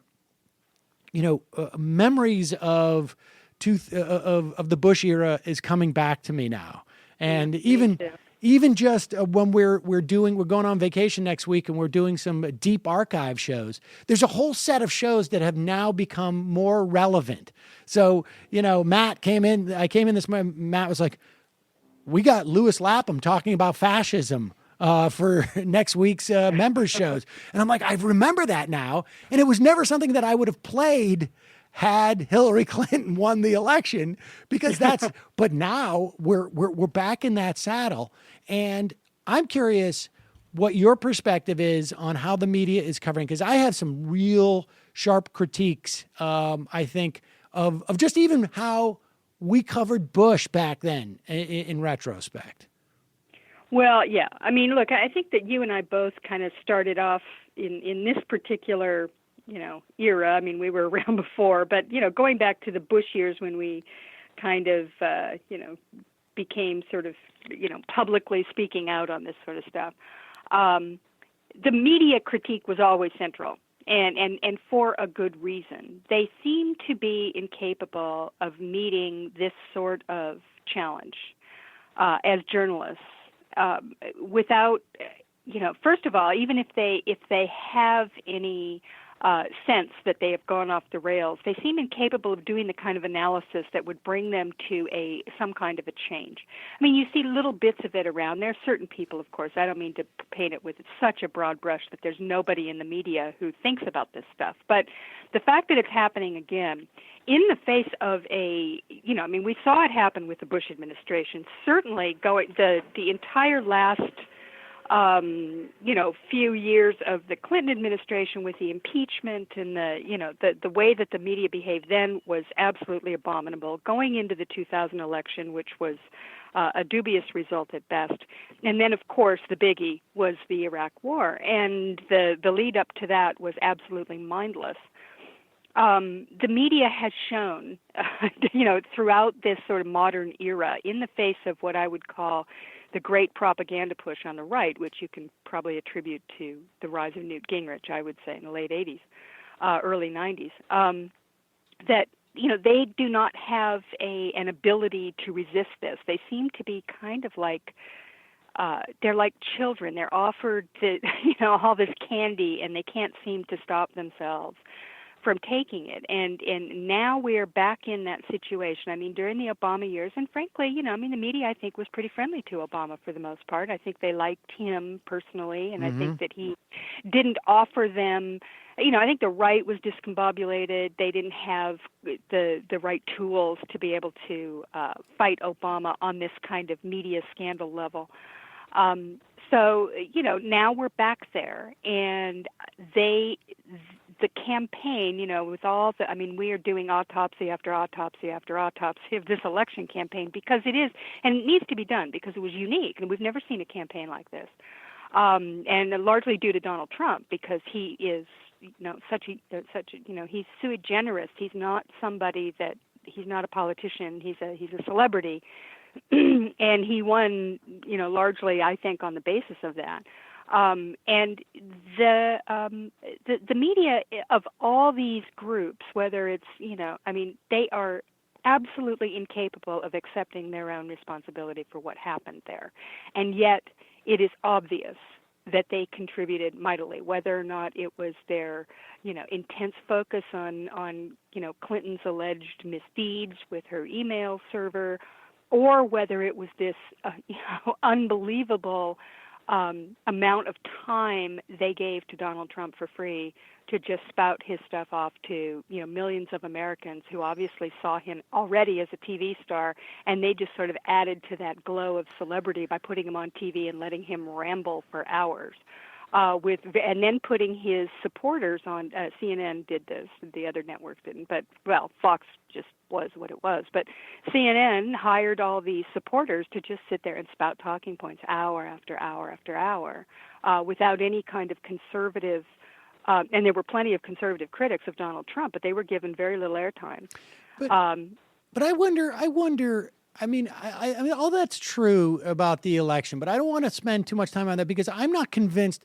memories of the Bush era is coming back to me now, and even just when we're going on vacation next week and we're doing some deep archive shows, there's a whole set of shows that have now become more relevant. So, Matt came in, this morning, Matt was like, we got Lewis Lapham talking about fascism for next week's members shows. And I'm like, I remember that now. And it was never something that I would have played had Hillary Clinton won the election, because but now we're back in that saddle. And I'm curious what your perspective is on how the media is covering, because I have some real sharp critiques, I think, of just even how we covered Bush back then in retrospect. Well, yeah. I mean, look, I think that you and I both kind of started off in this particular era. I mean, we were around before, but, going back to the Bush years when we kind of, became sort of, publicly speaking out on this sort of stuff, the media critique was always central, and for a good reason. They seem to be incapable of meeting this sort of challenge as journalists without, first of all, even if they have any sense that they have gone off the rails, they seem incapable of doing the kind of analysis that would bring them to some kind of a change. I mean, you see little bits of it around. There are certain people, of course, I don't mean to paint it with such a broad brush that there's nobody in the media who thinks about this stuff. But the fact that it's happening again in the face of we saw it happen with the Bush administration. Certainly the entire last few years of the Clinton administration with the impeachment and the way that the media behaved then was absolutely abominable. Going into the 2000 election, which was a dubious result at best. And then, of course, the biggie was the Iraq War. And the lead up to that was absolutely mindless. The media has shown, throughout this sort of modern era, in the face of what I would call the great propaganda push on the right, which you can probably attribute to the rise of Newt Gingrich, I would say, in the late 80s, early 90s, that, they do not have an ability to resist this. They seem to be kind of like, they're like children. They're offered all this candy, and they can't seem to stop themselves from taking it. And now we're back in that situation. I mean, during the Obama years, and frankly, the media, I think, was pretty friendly to Obama for the most part. I think they liked him personally, and I think that he didn't offer them I think the right was discombobulated. They didn't have the right tools to be able to fight Obama on this kind of media scandal level. So, now we're back there, and the campaign, with all we are doing autopsy after autopsy after autopsy of this election campaign because it is, and it needs to be done because it was unique, and we've never seen a campaign like this. And largely due to Donald Trump because he is, he's sui generis. He's not he's not a politician. He's a celebrity. And he won, largely, I think, on the basis of that. And the media of all these groups, whether it's, they are absolutely incapable of accepting their own responsibility for what happened there. And yet it is obvious that they contributed mightily, whether or not it was their, intense focus on Clinton's alleged misdeeds with her email server, or whether it was this unbelievable amount of time they gave to Donald Trump for free to just spout his stuff off to millions of Americans who obviously saw him already as a TV star, and they just sort of added to that glow of celebrity by putting him on TV and letting him ramble for hours. And then putting his supporters on, CNN did this, the other networks didn't, but, Fox just was what it was. But CNN hired all these supporters to just sit there and spout talking points hour after hour after hour without any kind of conservative, and there were plenty of conservative critics of Donald Trump, but they were given very little airtime. But I wonder, I mean, all that's true about the election, but I don't want to spend too much time on that because I'm not convinced,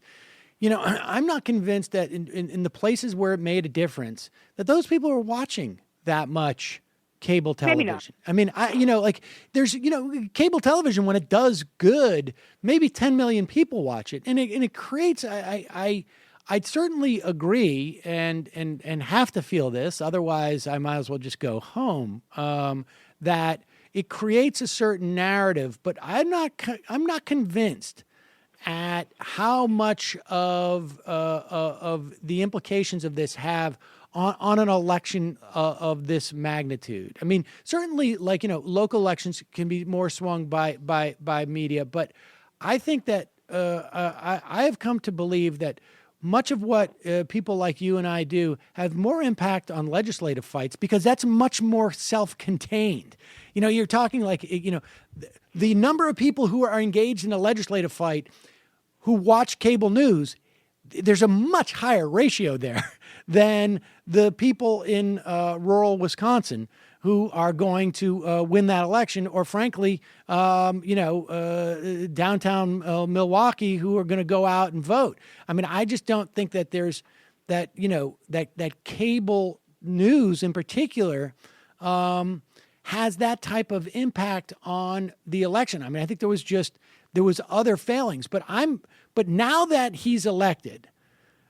I'm not convinced that in the places where it made a difference, that those people are watching that much cable television. Maybe not. I mean, there's, cable television, when it does good, maybe 10 million people watch it. And it creates, I'd certainly agree and have to feel this, otherwise I might as well just go home, that it creates a certain narrative, but I'm not convinced at how much of the implications of this have on an election of this magnitude. I mean, certainly, local elections can be more swung by media, but I think that I have come to believe that much of what people like you and I do have more impact on legislative fights because that's much more self-contained. You're talking the number of people who are engaged in a legislative fight who watch cable news, there's a much higher ratio there than the people in rural Wisconsin who are going to win that election, or frankly, downtown Milwaukee who are going to go out and vote. I mean, I just don't think that there's that cable news in particular has that type of impact on the election. I mean, I think there was other failings, but now that he's elected,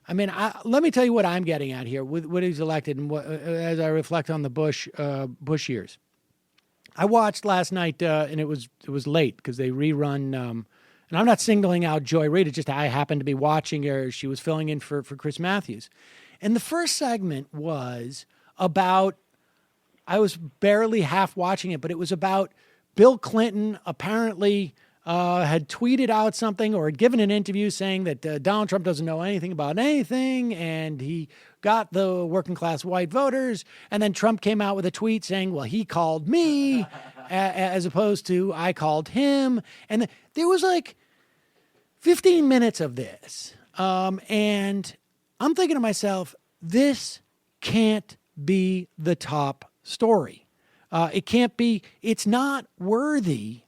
I mean, let me tell you what I'm getting at here with what he's elected, and as I reflect on the Bush years. I watched last night, and it was late because they rerun. And I'm not singling out Joy Reid. It's just I happened to be watching her. She was filling in for Chris Matthews, and the first segment was about. I was barely half watching it, but it was about Bill Clinton apparently had tweeted out something or had given an interview saying that Donald Trump doesn't know anything about anything, and he got the working class white voters. And then Trump came out with a tweet saying, well, he called me as opposed to I called him. And there was 15 minutes of this. And I'm thinking to myself, this can't be the top story. It can't be, it's not worthy.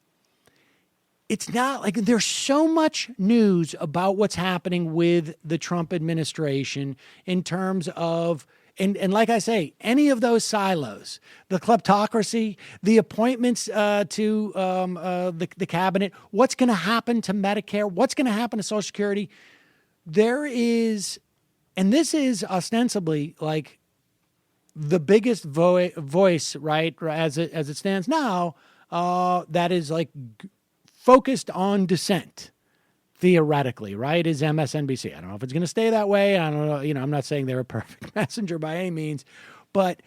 It's not there's so much news about what's happening with the Trump administration in terms of, and like I say, any of those silos, the kleptocracy, the appointments to the cabinet, what's going to happen to Medicare, what's going to happen to Social Security. There is, and this is ostensibly the biggest voice, right, as it stands now, that is focused on dissent theoretically, right, is MSNBC. I don't know if it's going to stay that way. I don't know. I'm not saying they're a perfect messenger by any means, but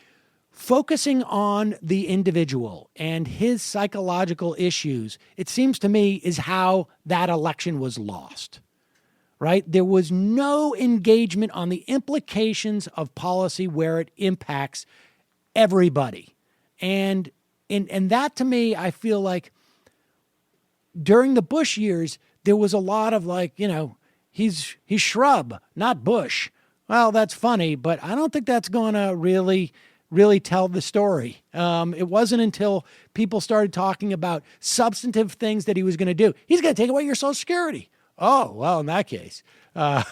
focusing on the individual and his psychological issues, it seems to me, is how that election was lost, right? There was no engagement on the implications of policy where it impacts everybody. And that, to me, I feel like during the Bush years, there was a lot of he's shrub, not Bush. Well, that's funny, but I don't think that's going to really tell the story. It wasn't until people started talking about substantive things that he was going to do. He's going to take away your Social Security. Oh, well, in that case, or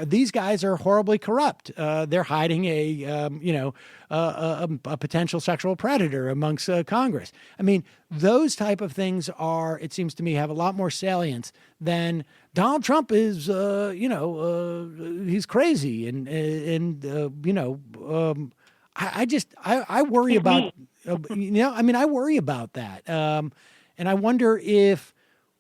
these guys are horribly corrupt. They're hiding a potential sexual predator amongst Congress. I mean, those type of things it seems to me, have a lot more salience than Donald Trump is, he's crazy. I worry about, I worry about that. And I wonder if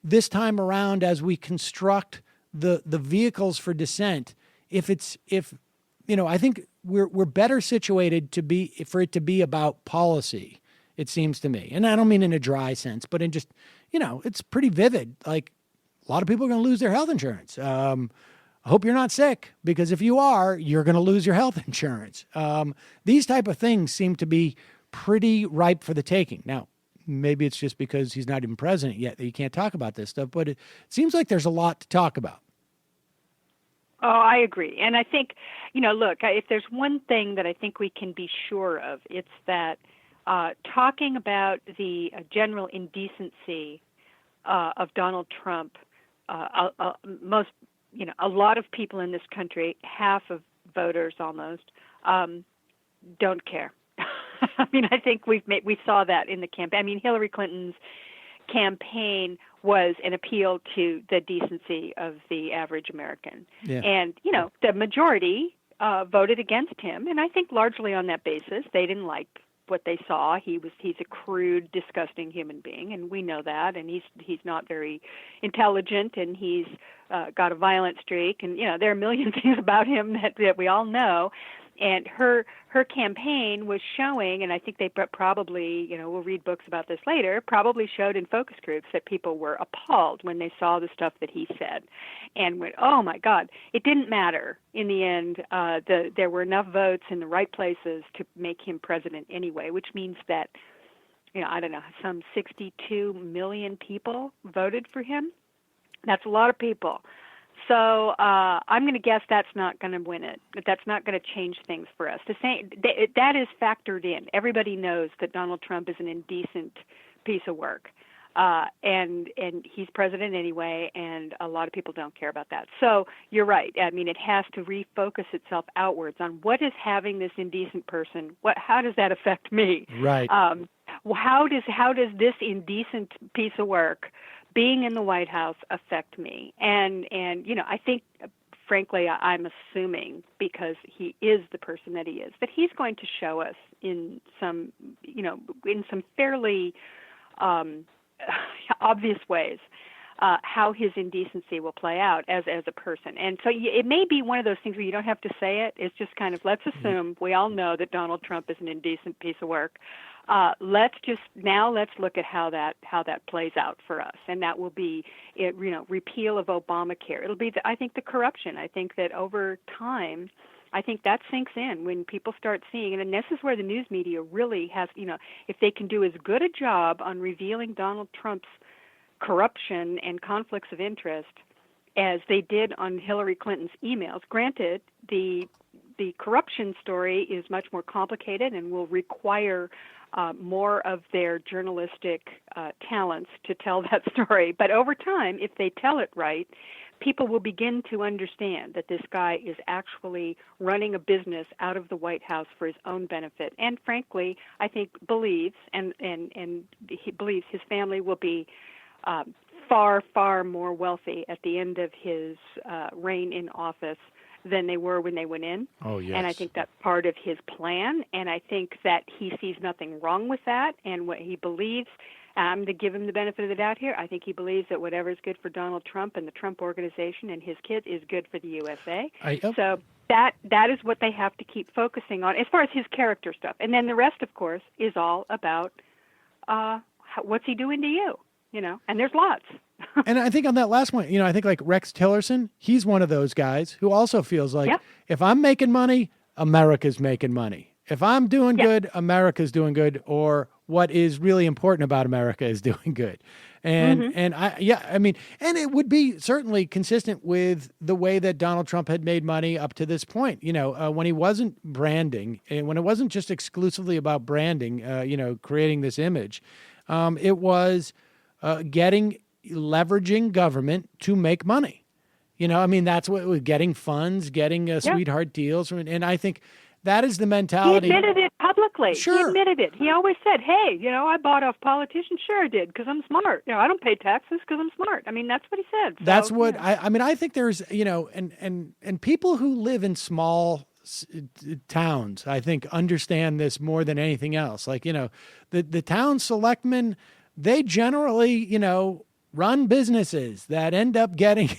this time around, as we construct the vehicles for dissent, I think we're better situated for it to be about policy, it seems to me. And I don't mean in a dry sense, but in just, it's pretty vivid. Like, a lot of people are going to lose their health insurance. I hope you're not sick, because if you are, you're going to lose your health insurance. These type of things seem to be pretty ripe for the taking. Now, maybe it's just because he's not even president yet that you can't talk about this stuff, but it seems like there's a lot to talk about. Oh, I agree. And I think, look, if there's one thing that I think we can be sure of, it's that talking about the general indecency of Donald Trump, a lot of people in this country, half of voters almost, don't care. I mean, I think we saw that in the campaign. I mean, Hillary Clinton's campaign was an appeal to the decency of the average American. Yeah. And, the majority voted against him, and I think largely on that basis. They didn't like what they saw. He's a crude, disgusting human being, and we know that, and he's not very intelligent, and he's got a violent streak, and, there are a million things about him that we all know. And her campaign was showing, and I think they probably, we'll read books about this later, probably showed in focus groups that people were appalled when they saw the stuff that he said and went, oh, my God. It didn't matter. In the end, there were enough votes in the right places to make him president anyway, which means that, I don't know, some 62 million people voted for him. That's a lot of people. So I'm going to guess that's not going to win it. That's not going to change things for us. That is factored in. Everybody knows that Donald Trump is an indecent piece of work, and he's president anyway, and a lot of people don't care about that. So you're right. I mean, it has to refocus itself outwards on what is having this indecent person. How does that affect me? Right. How does this indecent piece of work being in the White House affect me? And I think, frankly, I'm assuming, because he is the person that he is, that he's going to show us in some fairly obvious ways how his indecency will play out as a person. And so it may be one of those things where you don't have to say it. It's just kind of, let's assume we all know that Donald Trump is an indecent piece of work. Let's look at how that plays out for us, and that will be repeal of Obamacare. It'll be I think the corruption. I think that over time, I think that sinks in when people start seeing, and this is where the news media really has, if they can do as good a job on revealing Donald Trump's corruption and conflicts of interest as they did on Hillary Clinton's emails. Granted, the corruption story is much more complicated and will require more of their journalistic talents to tell that story. But over time, if they tell it right, people will begin to understand that this guy is actually running a business out of the White House for his own benefit. And frankly, I think believes, and he believes his family will be far, far more wealthy at the end of his reign in office than they were when they went in. Oh, yes. And I think that's part of his plan, and I think that he sees nothing wrong with that, and what he believes I'm to give him the benefit of the doubt here. I think he believes that whatever is good for Donald Trump and the Trump organization and his kids is good for the USA. So that is what they have to keep focusing on as far as his character stuff. And then the rest, of course, is all about what's he doing to you, and there's lots. And I think on that last one, I think like Rex Tillerson, he's one of those guys who also feels like if I'm making money, America's making money. If I'm doing good, America's doing good, or what is really important about America is doing good. And and it would be certainly consistent with the way that Donald Trump had made money up to this point. When he wasn't branding, and when it wasn't just exclusively about branding, creating this image, it was leveraging government to make money. That's what it was, getting funds, getting sweetheart deals. And I think that is the mentality. He admitted it publicly. Sure. He admitted it. He always said, hey, I bought off politicians. Sure I did, because I'm smart. I don't pay taxes because I'm smart. That's what he said. So, that's what I think there's, and people who live in small towns, I think, understand this more than anything else. Like, the town selectmen, they generally, run businesses that end up getting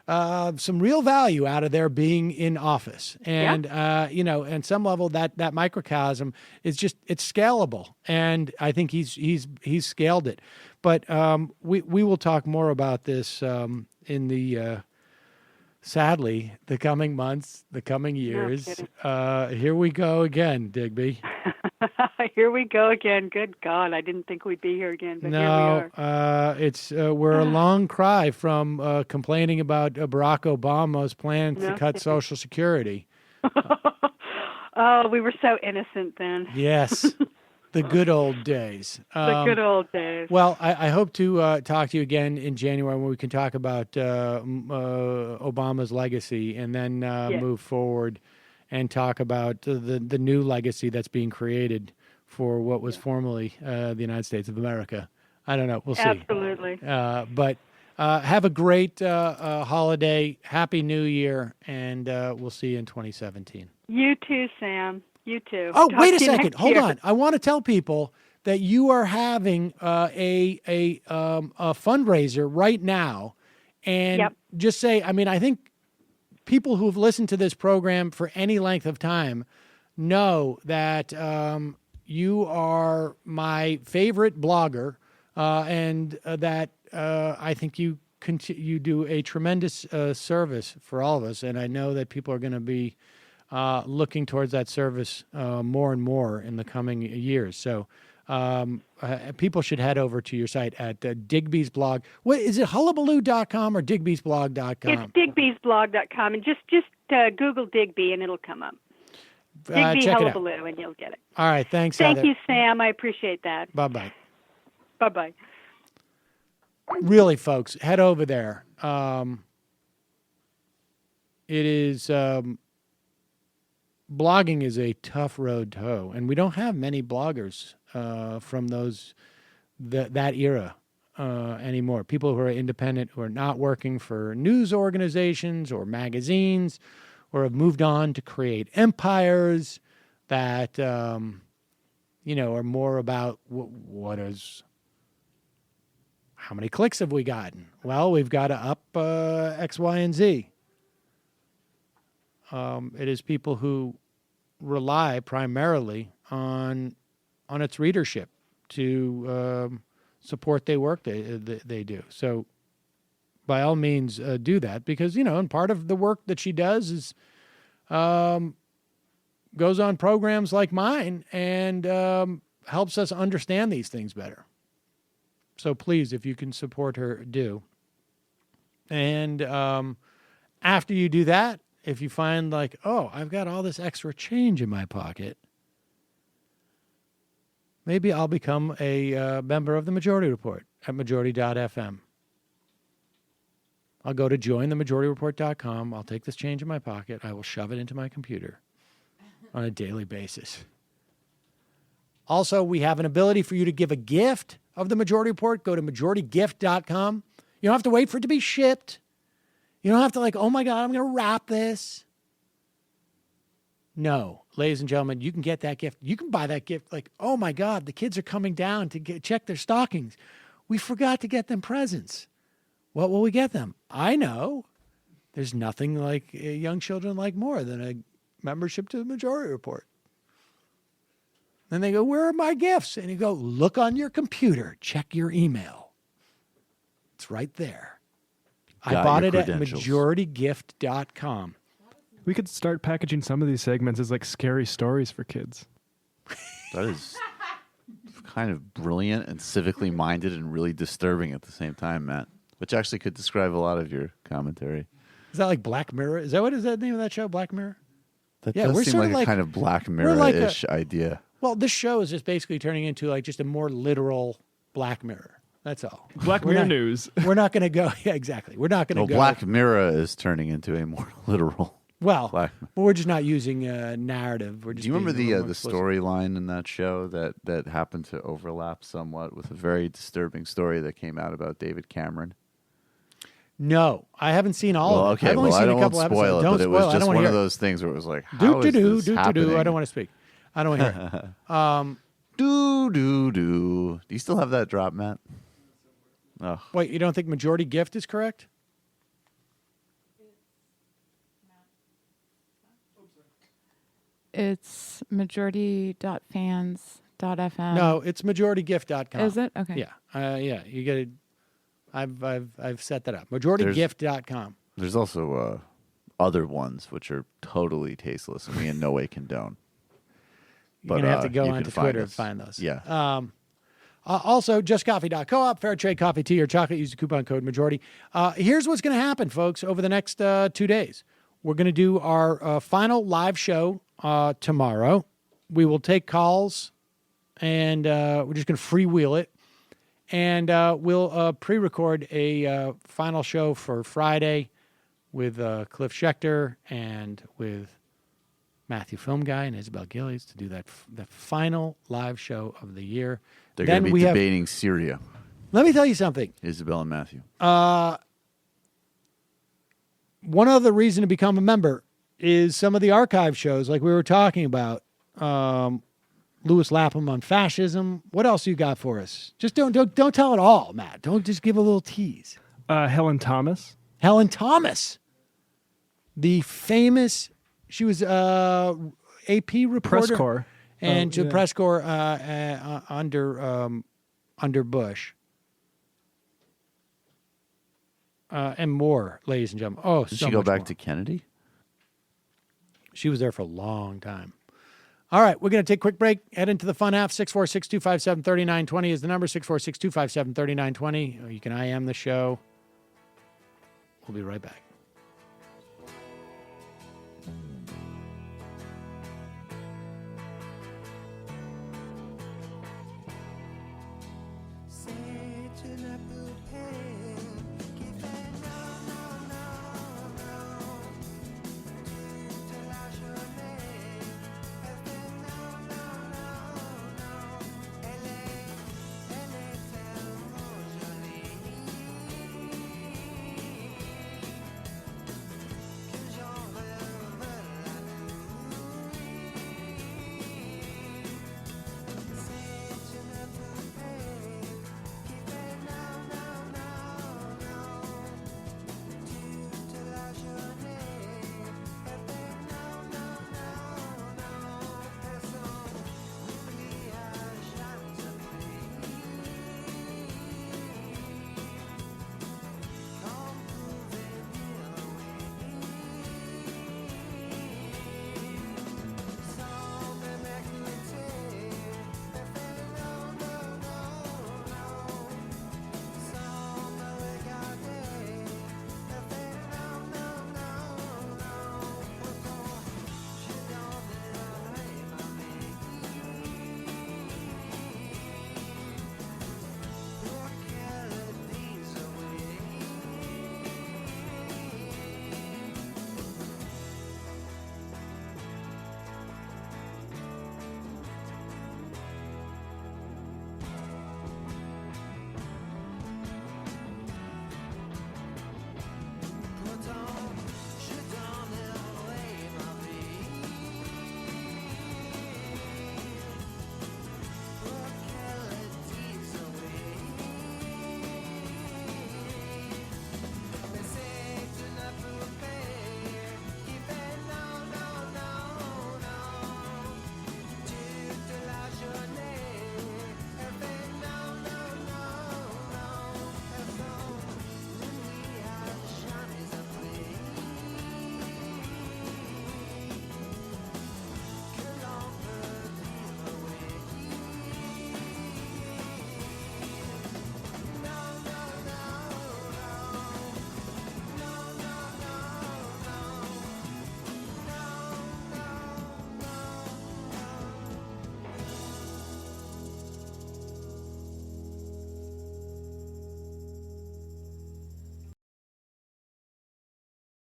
some real value out of their being in office. And, and some level that microcosm is just, it's scalable. And I think he's scaled it. But we will talk more about this in the, sadly, the coming months, the coming years. Here we go again, Digby. Here we go again. Good God, I didn't think we'd be here again, but no, here we are. It's we're a long cry from complaining about Barack Obama's plan to cut Social Security. Oh, we were so innocent then. Yes, the good old days. The good old days. Well, I hope to talk to you again in January when we can talk about Obama's legacy and then move forward and talk about the new legacy that's being created for what was formerly the United States of America. I don't know. We'll see. Absolutely. But have a great holiday. Happy New Year. And we'll see you in 2017. You too, Sam. You too. Oh, Talk wait a to you second. next Hold year. on. I want to tell people that you are having a fundraiser right now. And just say, I think people who have listened to this program for any length of time know that you are my favorite blogger, and that I think you do a tremendous service for all of us. And I know that people are going to be looking towards that service more and more in the coming years. So people should head over to your site at Digby's blog. What is it, hullabaloo.com or digby'sblog.com? It's digby'sblog.com, and just Google Digby and it'll come up. Digby Hullabaloo, and you'll get it. All right, thanks, Thank Heather. you, Sam. I appreciate that. Bye-bye. Bye-bye. Really, folks, head over there. It is... blogging is a tough road to hoe, and we don't have many bloggers from that era anymore. People who are independent, who are not working for news organizations or magazines, or have moved on to create empires that are more about how many clicks have we gotten? Well, we've got to up X, Y, and Z. It is people who rely primarily on its readership to support their work they do. So by all means, do that, because, and part of the work that she does is goes on programs like mine and helps us understand these things better. So please, if you can support her, do. And after you do that, if you find like, oh, I've got all this extra change in my pocket, maybe I'll become a member of the Majority Report at majority.fm. I'll go to jointhemajorityreport.com. I'll take this change in my pocket. I will shove it into my computer on a daily basis. Also, we have an ability for you to give a gift of the Majority Report. Go to majoritygift.com. You don't have to wait for it to be shipped. You don't have to oh my God, I'm going to wrap this. No, ladies and gentlemen, you can get that gift. You can buy that gift like, oh my God, the kids are coming down to check their stockings. We forgot to get them presents. What will we get them? I know. There's nothing like young children like more than a membership to the Majority Report. Then they go, where are my gifts? And you go, look on your computer, check your email. It's right there. I bought it at majoritygift.com. We could start packaging some of these segments as like scary stories for kids. That is kind of brilliant and civically minded and really disturbing at the same time, Matt. Which actually could describe a lot of your commentary. Is that like Black Mirror? Is that the name of that show, Black Mirror? That does seem like a kind of Black Mirror-ish idea. Well, this show is just basically turning into like just a more literal Black Mirror. That's all. Black Mirror news. We're not going to go. Yeah, exactly. We're not going to go. Black Mirror is turning into a more literal. Well, we're just not using narrative. We're just. Do you remember the storyline in that show that happened to overlap somewhat with a very disturbing story that came out about David Cameron? No, I haven't seen all of it. Okay, I've only seen a couple episodes. Spoil it, Don't but spoil it was it. just one of those things where it was like, how is this happening? I don't want to speak. I don't want to hear it. Do you still have that drop, Matt? Oh. Wait, you don't think Majority Gift is correct? It's majority.fans.fm. No, it's majoritygift.com. Is it? Okay. Yeah. Yeah. You get it. I've set that up. Majoritygift.com. There's also other ones which are totally tasteless and we in no way condone. You're going to have to go onto Twitter and find those. Yeah. Also, justcoffee.coop, fair trade coffee, tea, or chocolate. Use the coupon code majority. Here's what's going to happen, folks, over the next 2 days. We're going to do our final live show tomorrow. We will take calls, and we're just going to freewheel it. And we'll pre-record a final show for Friday with Cliff Schechter and with Matthew Film Guy and Isabel Gillies to do that final live show of the year. They're going to be debating Syria. Let me tell you something. Isabel and Matthew. One other reason to become a member is some of the archive shows like we were talking about. Louis Lapham on fascism. What else you got for us? Just don't tell it all, Matt. Don't just give a little tease. Helen Thomas. Helen Thomas. The famous, she was AP reporter. Press corps. And to press corps under Bush. And more, ladies and gentlemen. Oh, Did she go back to Kennedy? She was there for a long time. All right, we're going to take a quick break. Head into the fun half. 646-257-3920 is the number. 646-257-3920. You can IM the show. We'll be right back.